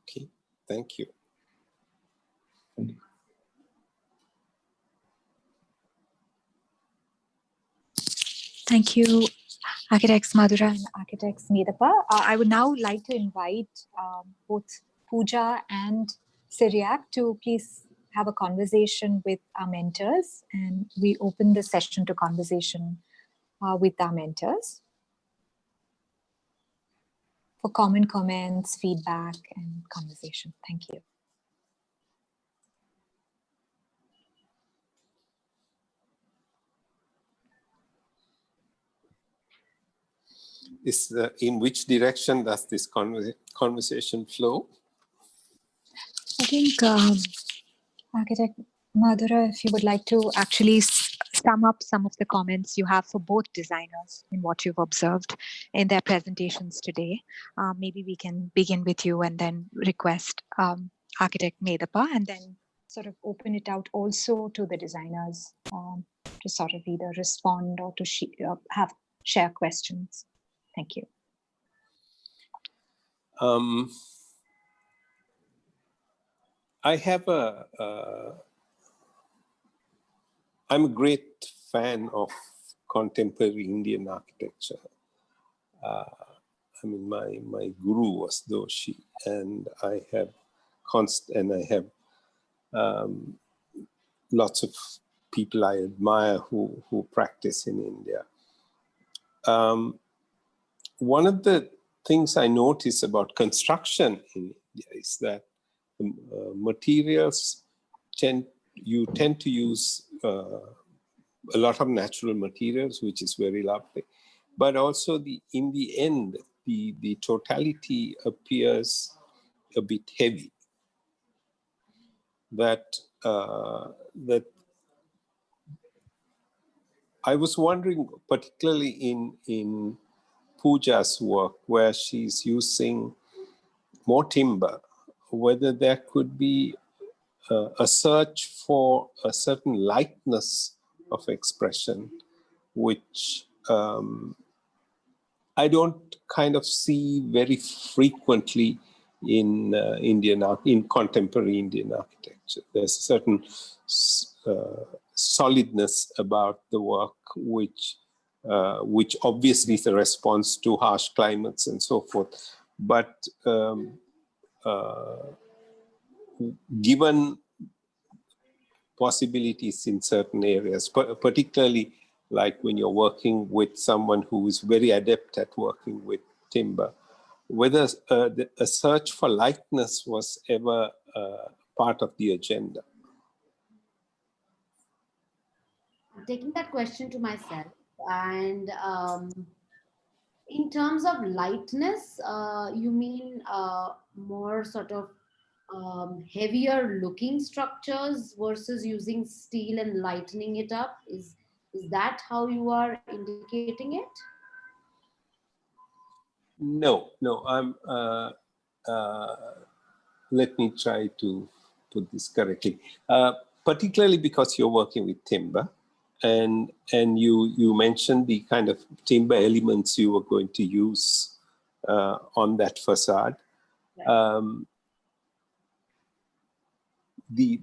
Okay, thank you. Thank you. Thank you, Architects Madhura and Architects Medappa. I would now like to invite both Pooja and Syriac to please have a conversation with our mentors, and we open the session to conversation with our mentors for common comments, feedback, and conversation. Thank you. In which direction does this conversation flow? I think, Architect Madhura, if you would like to actually sum up some of the comments you have for both designers in what you've observed in their presentations today, maybe we can begin with you and then request Architect Medappa, and then sort of open it out also to the designers to sort of either respond or to share questions. Thank you. I have I'm a great fan of contemporary Indian architecture. I mean, my guru was Doshi, and I have lots of people I admire who practice in India. One of the things I notice about construction in India is that materials you tend to use a lot of natural materials, which is very lovely, but also in the end, the totality appears a bit heavy. That I was wondering, particularly in Pooja's work, where she's using more timber, whether there could be a search for a certain lightness of expression, which I don't kind of see very frequently in contemporary Indian architecture. There's a certain solidness about the work, which obviously is a response to harsh climates and so forth. But given possibilities in certain areas, particularly like when you're working with someone who is very adept at working with timber, whether a search for lightness was ever part of the agenda. I'm taking that question to myself, and in terms of lightness, you mean more sort of heavier looking structures versus using steel and lightening it up? Is that how you are indicating it? No. Let me try to put this correctly. Particularly because you're working with timber, and you mentioned the kind of timber elements you were going to use on that facade. Right.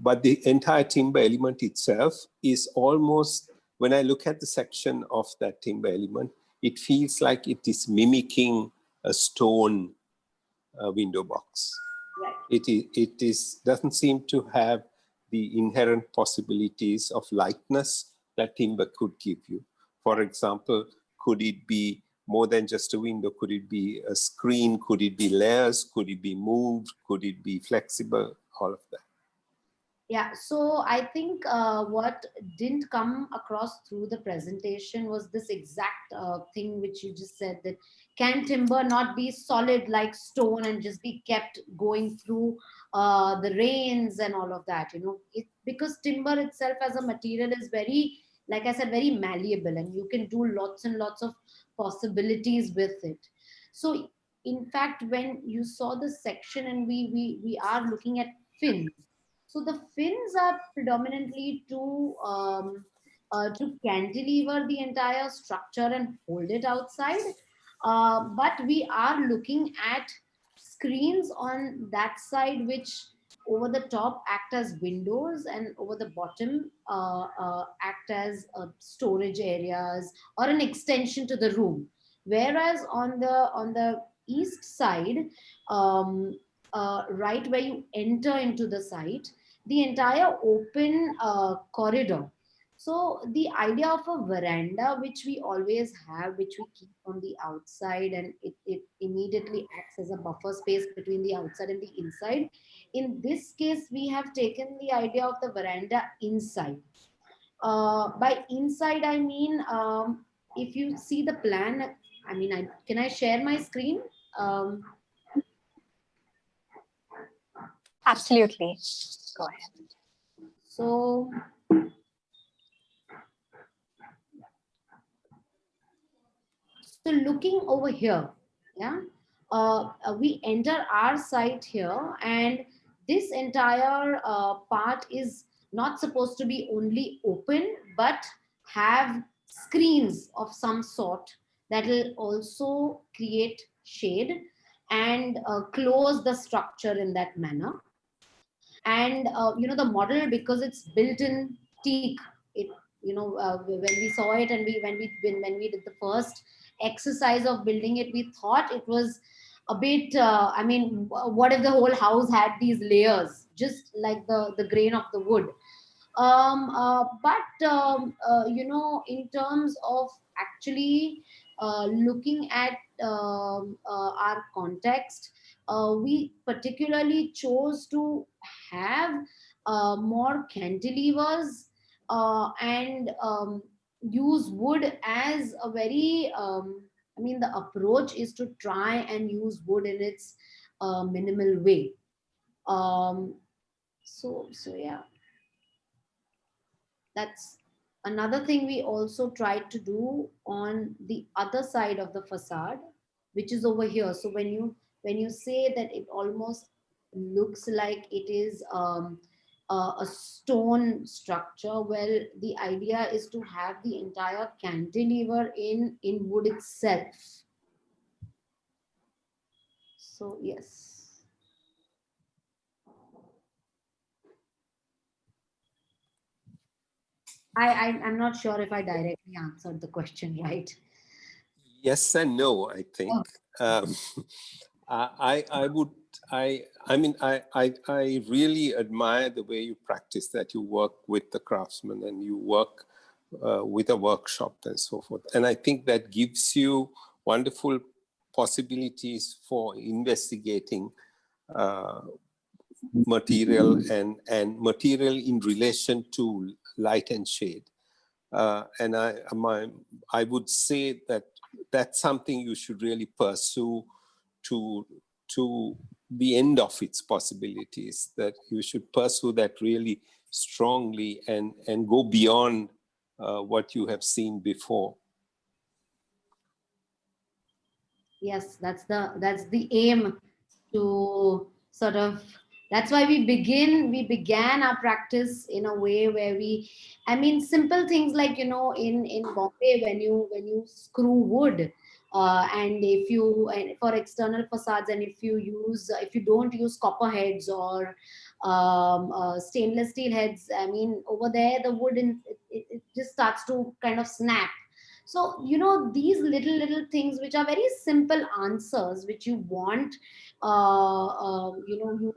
But the entire timber element itself is almost, when I look at the section of that timber element, it feels like it is mimicking a stone window box. Right. It doesn't seem to have the inherent possibilities of lightness that timber could give you. For example, could it be more than just a window? Could it be a screen? Could it be layers? Could it be moved? Could it be flexible? All of that. Yeah, so I think what didn't come across through the presentation was this exact thing which you just said, that can timber not be solid like stone and just be kept going through the rains and all of that, you know? Because timber itself as a material is very, like I said, very malleable, and you can do lots and lots of possibilities with it. So in fact, when you saw the section and we are looking at fins, so the fins are predominantly to cantilever the entire structure and hold it outside. But we are looking at screens on that side, which over the top act as windows, and over the bottom act as storage areas or an extension to the room. Whereas on the east side, right where you enter into the site, the entire open corridor. So the idea of a veranda, which we always have, which we keep on the outside, and it immediately acts as a buffer space between the outside and the inside. In this case, we have taken the idea of the veranda inside. By inside, I mean, if you see the plan, I mean, can I share my screen? Absolutely. Go ahead. So looking over here, yeah, we enter our site here, and this entire part is not supposed to be only open, but have screens of some sort that will also create shade and close the structure in that manner. And the model, because it's built in teak, it when we saw it, and when we did the first exercise of building it, we thought it was a bit I mean, what if the whole house had these layers just like the grain of the wood. But in terms of actually looking at our context, we particularly chose to have more cantilevers and use wood as a very I mean, the approach is to try and use wood in its minimal way. So yeah, that's another thing we also tried to do on the other side of the facade, which is over here. So when you say that it almost looks like it is a stone structure, well, the idea is to have the entire cantilever in wood itself. So yes. I'm not sure if I directly answered the question right. Yes and no, I think. I would, I mean, I really admire the way you practice that. You work with the craftsmen and you work with a workshop and so forth. And I think that gives you wonderful possibilities for investigating material and material in relation to light and shade. And I would say that that's something you should really pursue to the end of its possibilities, that you should pursue that really strongly and go beyond what you have seen before. Yes, that's the aim, to sort of, that's why we began our practice in a way where I mean, simple things like, in Bombay, when you screw wood, and for external facades, and if you don't use copper heads or stainless steel heads, I mean, over there the wood it just starts to kind of snap. So these little things, which are very simple answers, which you want you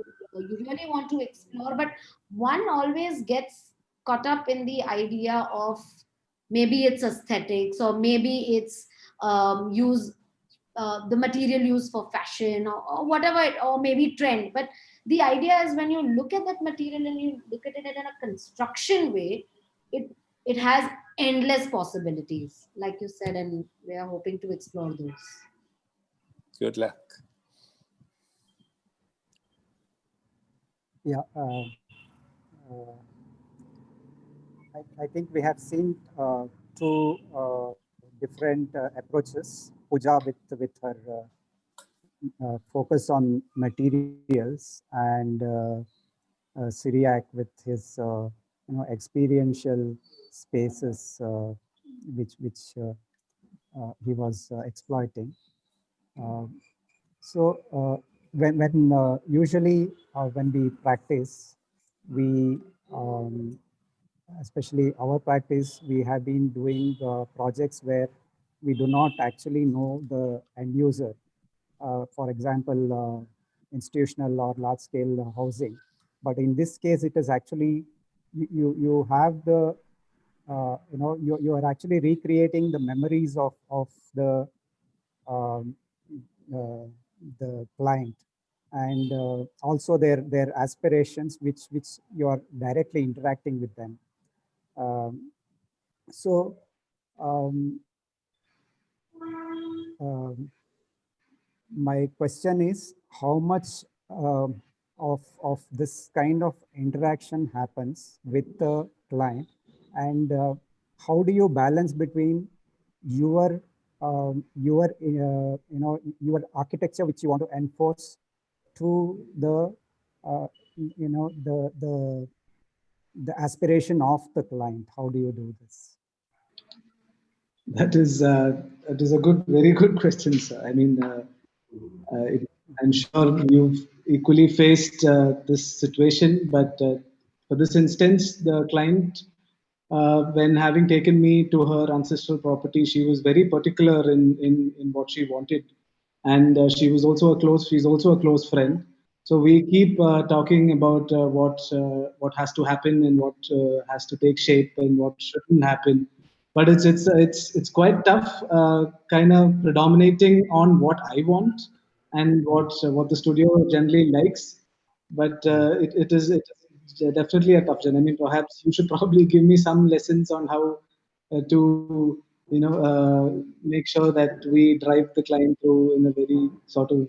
really want to explore, but one always gets caught up in the idea of maybe it's aesthetics, or maybe it's use the material used for fashion, or whatever or maybe trend. But the idea is, when you look at that material and you look at it in a construction way, it has endless possibilities, like you said, and we are hoping to explore those. Good luck. Yeah, I think we have seen two different approaches. Pooja with her focus on materials, and Syriac with his experiential spaces, which he was exploiting. So when usually when we practice, we especially our practice, we have been doing projects where we do not actually know the end user. For example, institutional or large scale housing. But in this case, it is actually, you have the, you are actually recreating the memories of um, uh, the client, and also their aspirations, which you are directly interacting with them. So um, um, my question is, how much of this kind of interaction happens with the client, and how do you balance between your architecture which you want to enforce to the the aspiration of the client? How do you do this? That is a good, very good question, sir. I mean, I'm sure you've equally faced this situation, but for this instance, the client, when having taken me to her ancestral property, she was very particular in what she wanted, and she's also a close friend. So we keep talking about what has to happen and what has to take shape and what shouldn't happen. But it's quite tough, kind of predominating on what I want and what the studio generally likes. But it is definitely a tough journey. I mean, perhaps you should probably give me some lessons on how to make sure that we drive the client through in a very sort of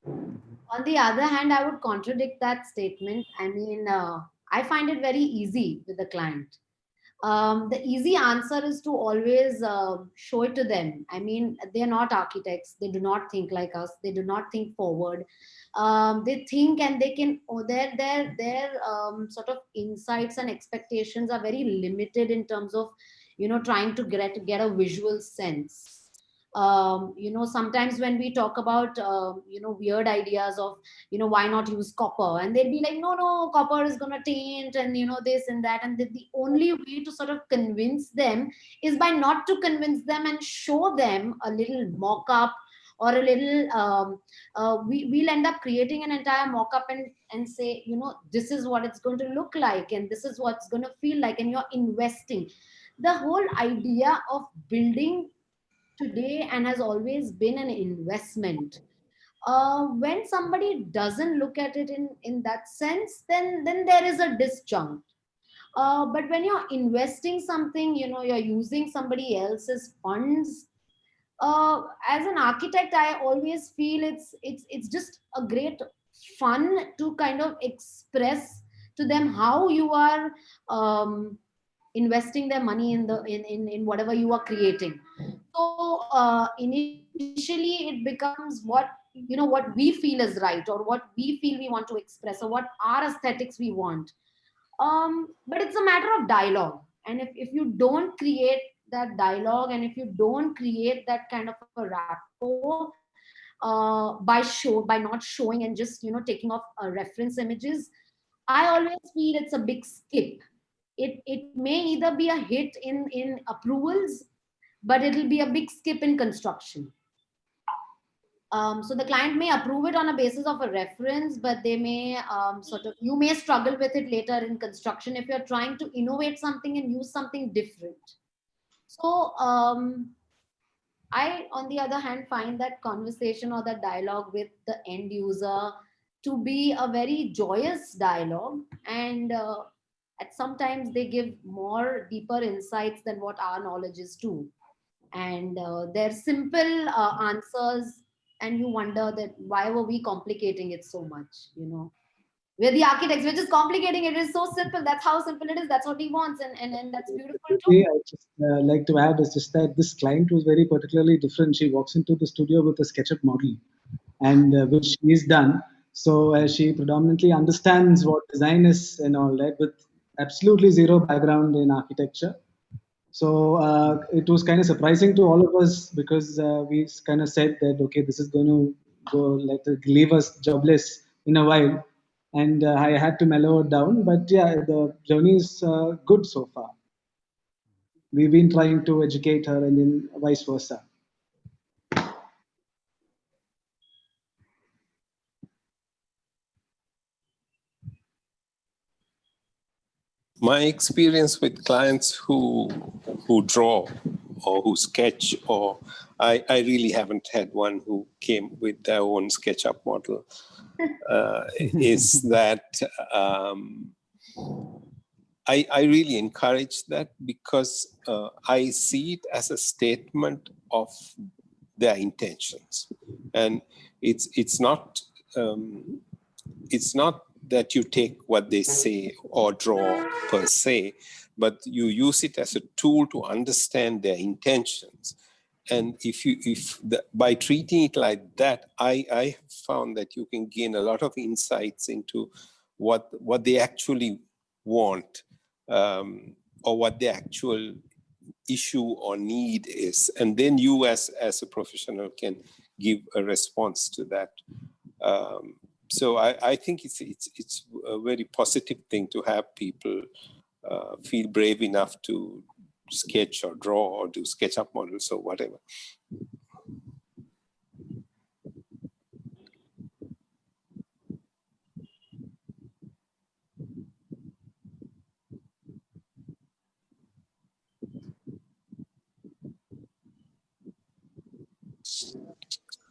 On the other hand, I would contradict that statement. I mean, I find it very easy with the client. The easy answer is to always show it to them. I mean, they're not architects. They do not think like us. They do not think forward. They think, and they can. Oh, their sort of insights and expectations are very limited in terms of, trying to get a visual sense. Sometimes when we talk about weird ideas of, why not use copper, and they'd be like, no, copper is going to taint, and this and that, and the only way to sort of convince them is by not to convince them and show them a little mock-up or a little we'll end up creating an entire mock-up and say, this is what it's going to look like, and this is what's going to feel like, and you're investing. The whole idea of building today and has always been an investment. When somebody doesn't look at it in that sense, then there is a disjunct. But when you're investing something, you're using somebody else's funds. As an architect, I always feel it's just a great fun to kind of express to them how you are investing their money in whatever you are creating. So initially it becomes what we feel is right, or what we feel we want to express, or what our aesthetics we want. But it's a matter of dialogue, and if you don't create that dialogue, and if you don't create that kind of a rapport by not showing and just taking off reference images, I always feel it's a big skip. It may either be a hit in approvals, but it'll be a big skip in construction. So the client may approve it on a basis of a reference, but they may you may struggle with it later in construction if you're trying to innovate something and use something different. So I, on the other hand, find that conversation or that dialogue with the end user to be a very joyous dialogue, and at sometimes they give more deeper insights than what our knowledge is too. And they're simple answers, and you wonder that why were we complicating it so much? We're the architects, we're just complicating it. It is so simple. That's how simple it is. That's what he wants, and that's beautiful too. I just like to add is just that this client was very particularly different. She walks into the studio with a SketchUp model, and which she's done. So she predominantly understands what design is and all that, with absolutely zero background in architecture. So it was kind of surprising to all of us, because we kind of said that, okay, this is going to leave us jobless in a while. And I had to mellow it down. But yeah, the journey is good so far. We've been trying to educate her and then vice versa. My experience with clients who draw or who sketch, or I really haven't had one who came with their own SketchUp model, is that I really encourage that, because I see it as a statement of their intentions, and it's not that you take what they say or draw per se, but you use it as a tool to understand their intentions. And by treating it like that, I have found that you can gain a lot of insights into what they actually want, or what the actual issue or need is, and then you as a professional can give a response to that. So I think it's a very positive thing to have people feel brave enough to sketch or draw or do SketchUp models or whatever.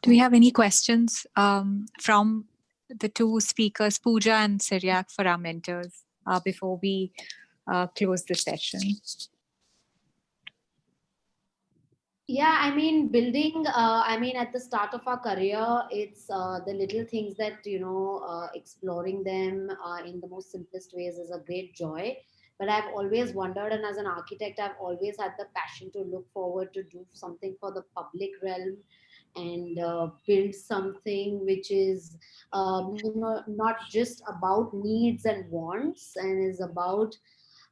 Do we have any questions from the two speakers, Pooja and Syriac, for our mentors before we close the session? Yeah, I mean, building, I mean, at the start of our career, it's the little things that, exploring them in the most simplest ways is a great joy. But I've always wondered, and as an architect, I've always had the passion to look forward to do something for the public realm and build something which is, not just about needs and wants, and is about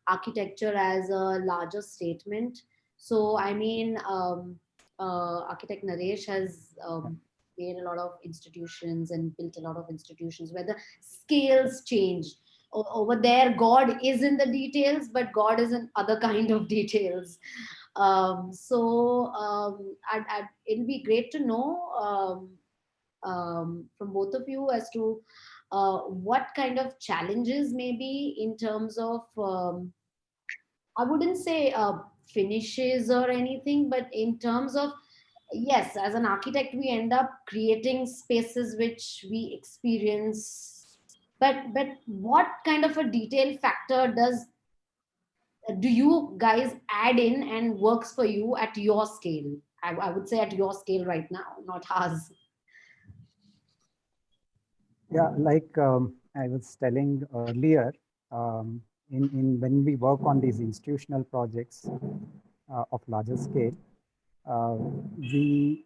architecture as a larger statement. So, I mean, architect Naresh has made a lot of institutions and built a lot of institutions where the scales change. Over there, God is in the details, but God is in other kind of details. It'll be great to know from both of you as to what kind of challenges maybe in terms of I wouldn't say finishes or anything, but in terms of, yes, as an architect, we end up creating spaces which we experience. But what kind of a detail factor do you guys add in and works for you at your scale? I would say at your scale right now, not ours. Yeah, like I was telling earlier, when we work on these institutional projects of larger scale, we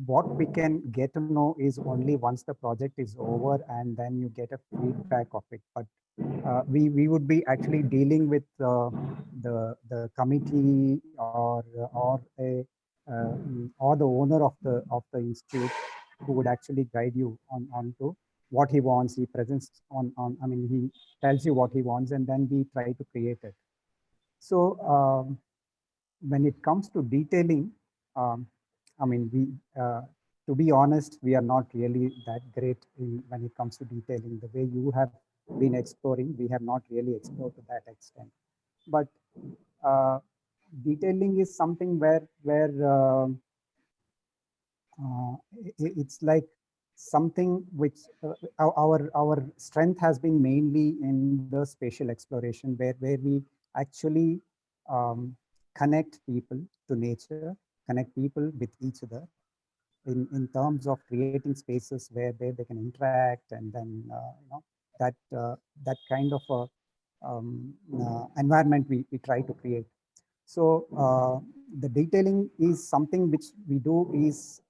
what we can get to know is only once the project is over, and then you get a feedback of it. But we would be actually dealing with the committee or the owner of the institute, who would actually guide you on to what he wants. He presents I mean, he tells you what he wants, and then we try to create it. So when it comes to detailing, I mean, to be honest, we are not really that great when it comes to detailing. The way you have been exploring, we have not really explored to that extent. But detailing is something where it's like something which our strength has been mainly in the spatial exploration, where we actually connect people to nature, connect people with each other in terms of creating spaces where they can interact, and then that kind of environment we try to create. So the detailing is something which we do is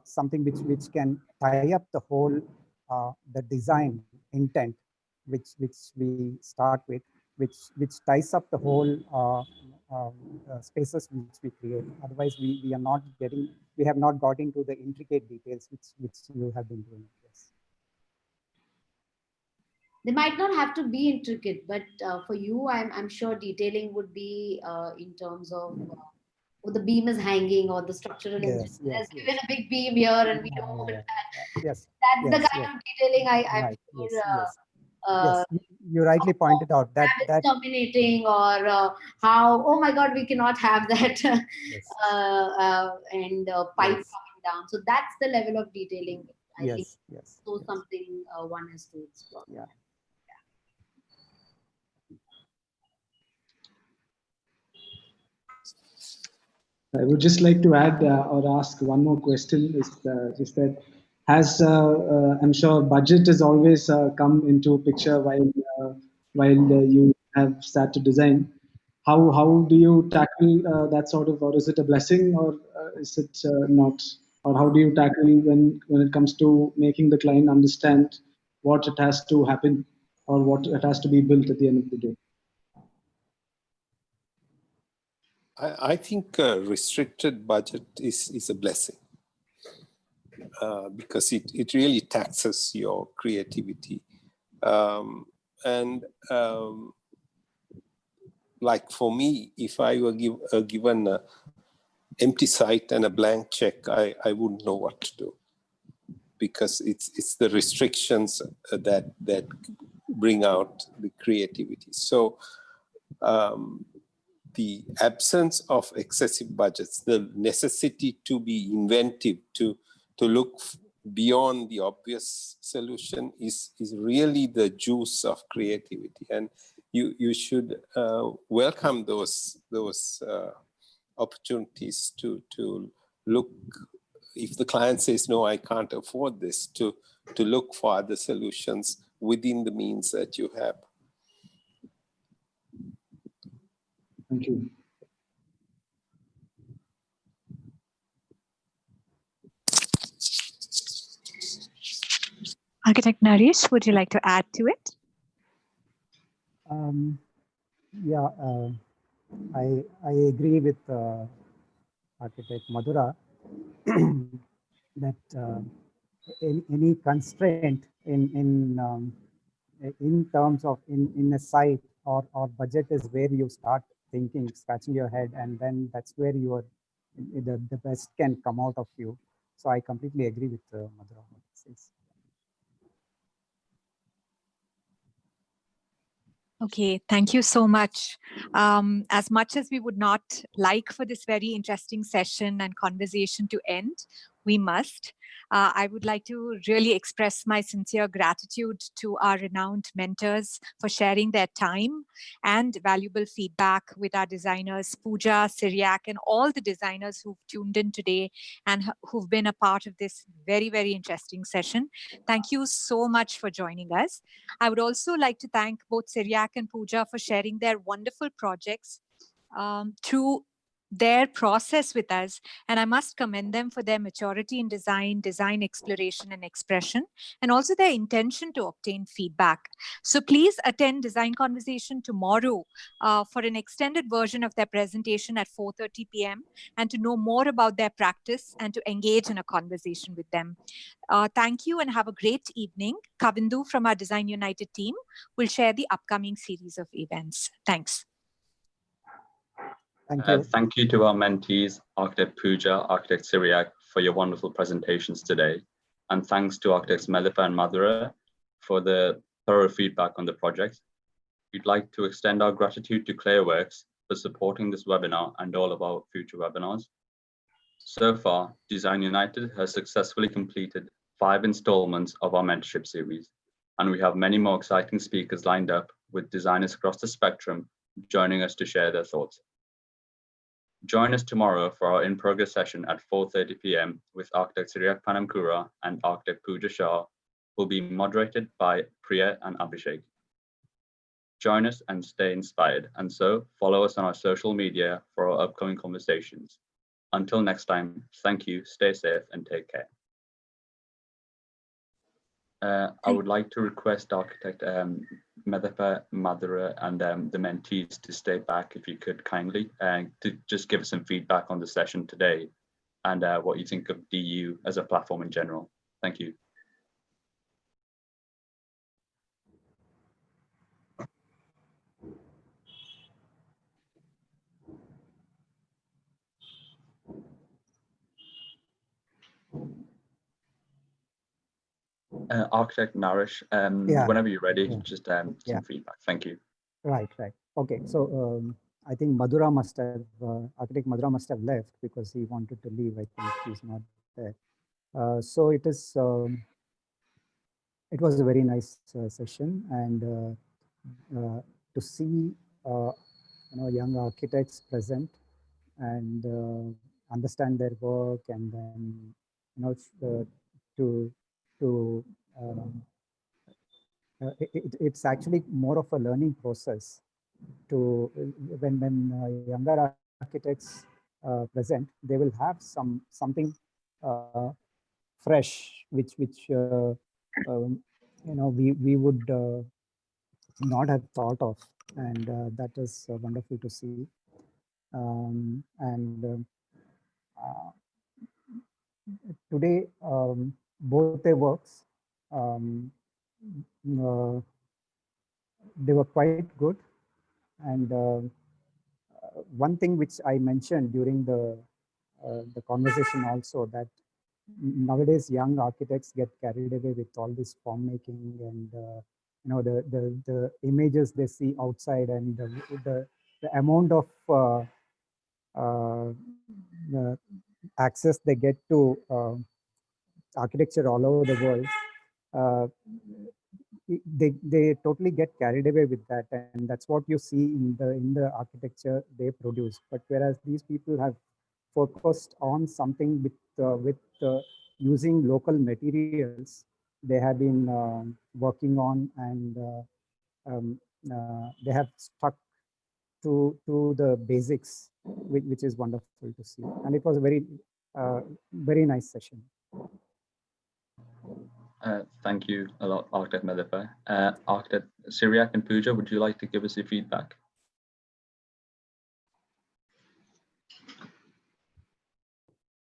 something which can tie up the whole the design intent which we start with, which ties up the whole spaces which we create. Otherwise, we are not getting, we have not got into the intricate details which you have been doing. Yes. They might not have to be intricate, but for you, I'm sure detailing would be in terms of the beam is hanging or the structural engineer has given a big beam here and we don't want that. Yes. That's the kind of detailing I'm right. sure. Yes. Yes, you rightly pointed out that terminating or how, oh my God, we cannot have that yes. And pipe coming down. So that's the level of detailing. I think so something one has to explore. Yeah. I would just like to add or ask one more question. Is just that has I'm sure budget has always come into picture while you have started to design. How do you tackle that sort of, or is it a blessing, or is it not? Or how do you tackle when it comes to making the client understand what it has to happen or what it has to be built at the end of the day? I think restricted budget is a blessing because it really taxes your creativity. Like for me, if I were given an empty site and a blank check, I wouldn't know what to do, because it's the restrictions that bring out the creativity. So the absence of excessive budgets, the necessity to be inventive, to look beyond the obvious solution is really the juice of creativity, and you should welcome those opportunities to look. If the client says no, I can't afford this, to look for other solutions within the means that you have. Thank you. Architect Naresh, would you like to add to it? Yeah, I agree with Architect Madhura that any constraint in terms of in a site or budget is where you start thinking, scratching your head, and then that's where your the best can come out of you. So I completely agree with Madhura. Okay, thank you so much. As much as we would not like for this very interesting session and conversation to end, we must. I would like to really express my sincere gratitude to our renowned mentors for sharing their time and valuable feedback with our designers, Pooja, Syriac, and all the designers who've tuned in today and who've been a part of this very, very interesting session. Thank you so much for joining us. I would also like to thank both Syriac and Pooja for sharing their wonderful projects through their process with us. And I must commend them for their maturity in design exploration and expression, and also their intention to obtain feedback. So please attend Design Conversation tomorrow for an extended version of their presentation at 4:30 p.m. and to know more about their practice and to engage in a conversation with them. Thank you and have a great evening. Kavindu from our Design United team will share the upcoming series of events. Thanks. Thank you. Thank you to our mentees, Architect Pooja, Architect Syriac, for your wonderful presentations today. And thanks to Architects Medappa and Madhura for the thorough feedback on the project. We'd like to extend our gratitude to Clayworks for supporting this webinar and all of our future webinars. So far, Design United has successfully completed 5 installments of our mentorship series, and we have many more exciting speakers lined up with designers across the spectrum joining us to share their thoughts. Join us tomorrow for our in-progress session at 4:30 p.m. with Architect Syriac Panamkura and Architect Pooja Shah, who will be moderated by Priya and Abhishek. Join us and stay inspired, and so follow us on our social media for our upcoming conversations. Until next time, thank you, stay safe and take care. I would like to request architect Medappa, Madhura, and the mentees to stay back if you could kindly, to just give us some feedback on the session today and what you think of DU as a platform in general. Thank you. Architect Naresh, whenever you're ready, just some feedback. Thank you. Right. Okay. So I think Madhura must have, architect Madhura must have left because he wanted to leave. I think he's not there. So it is. It was a very nice session, and to see young architects present and understand their work, and then to it's actually more of a learning process. To when younger architects present, they will have something fresh, which we would not have thought of, and that is wonderful to see. And today, both their works, they were quite good. And one thing which I mentioned during the conversation also, that nowadays young architects get carried away with all this form making and the images they see outside, and the amount of access they get to architecture all over the world. They totally get carried away with that, and that's what you see in the architecture they produce. But whereas these people have focused on something with using local materials they have been working on, and they have stuck to the basics, which is wonderful to see. And it was a very nice session. Thank you a lot, Architect Medappa. Architect Syriac and Pooja, would you like to give us your feedback?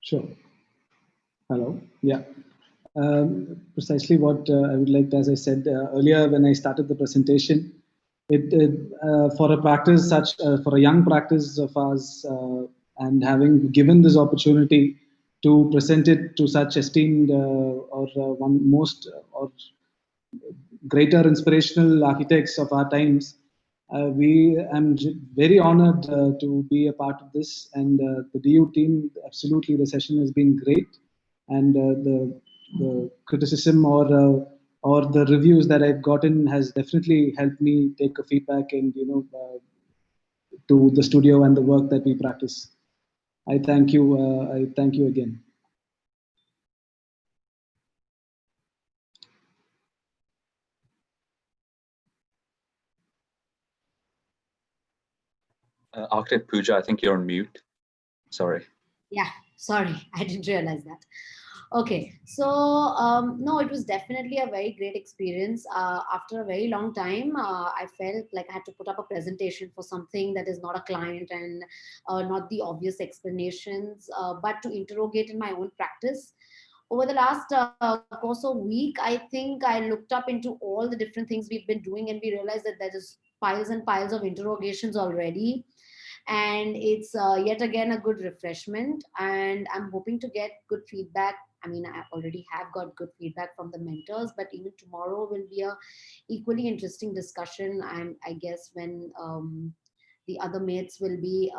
Sure. Hello. Yeah. Precisely what I would like, as I said earlier when I started the presentation, for a practice such, for a young practice of ours, and having given this opportunity to present it to such esteemed one most or greater inspirational architects of our times, I'm very honored to be a part of this, and the DU team, absolutely, the session has been great, and the criticism or the reviews that I've gotten has definitely helped me take a feedback and to the studio and the work that we practice. I thank you. I thank you again. Architect Pooja, I think you're on mute. Sorry. Yeah, sorry, I didn't realize that. Okay, so no, it was definitely a very great experience. After a very long time, I felt like I had to put up a presentation for something that is not a client and not the obvious explanations, but to interrogate in my own practice. Over the last course of week, I think I looked up into all the different things we've been doing, and we realized that there is piles and piles of interrogations already. And it's yet again a good refreshment, and I'm hoping to get good feedback. I mean, I already have got good feedback from the mentors, but even tomorrow will be a equally interesting discussion. I guess when the other mates will be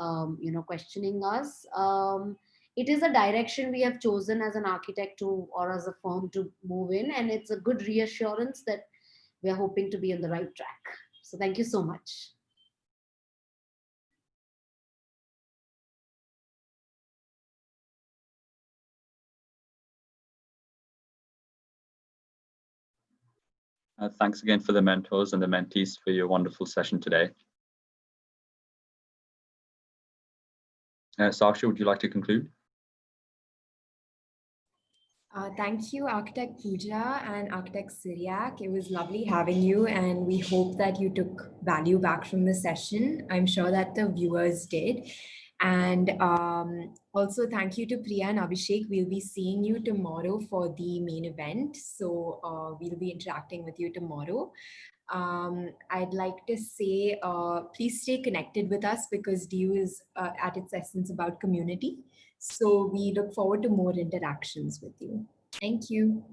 questioning us. It is a direction we have chosen as an architect to, or as a firm, to move in, and it's a good reassurance that we are hoping to be on the right track. So thank you so much. Thanks again for the mentors and the mentees for your wonderful session today. Sasha, would you like to conclude? Thank you, Architect Pooja and Architect Syriac. It was lovely having you, and we hope that you took value back from the session. I'm sure that the viewers did. And also thank you to Priya and Abhishek. We'll be seeing you tomorrow for the main event. So we'll be interacting with you tomorrow. I'd like to say, please stay connected with us because DU is at its essence about community. So we look forward to more interactions with you. Thank you.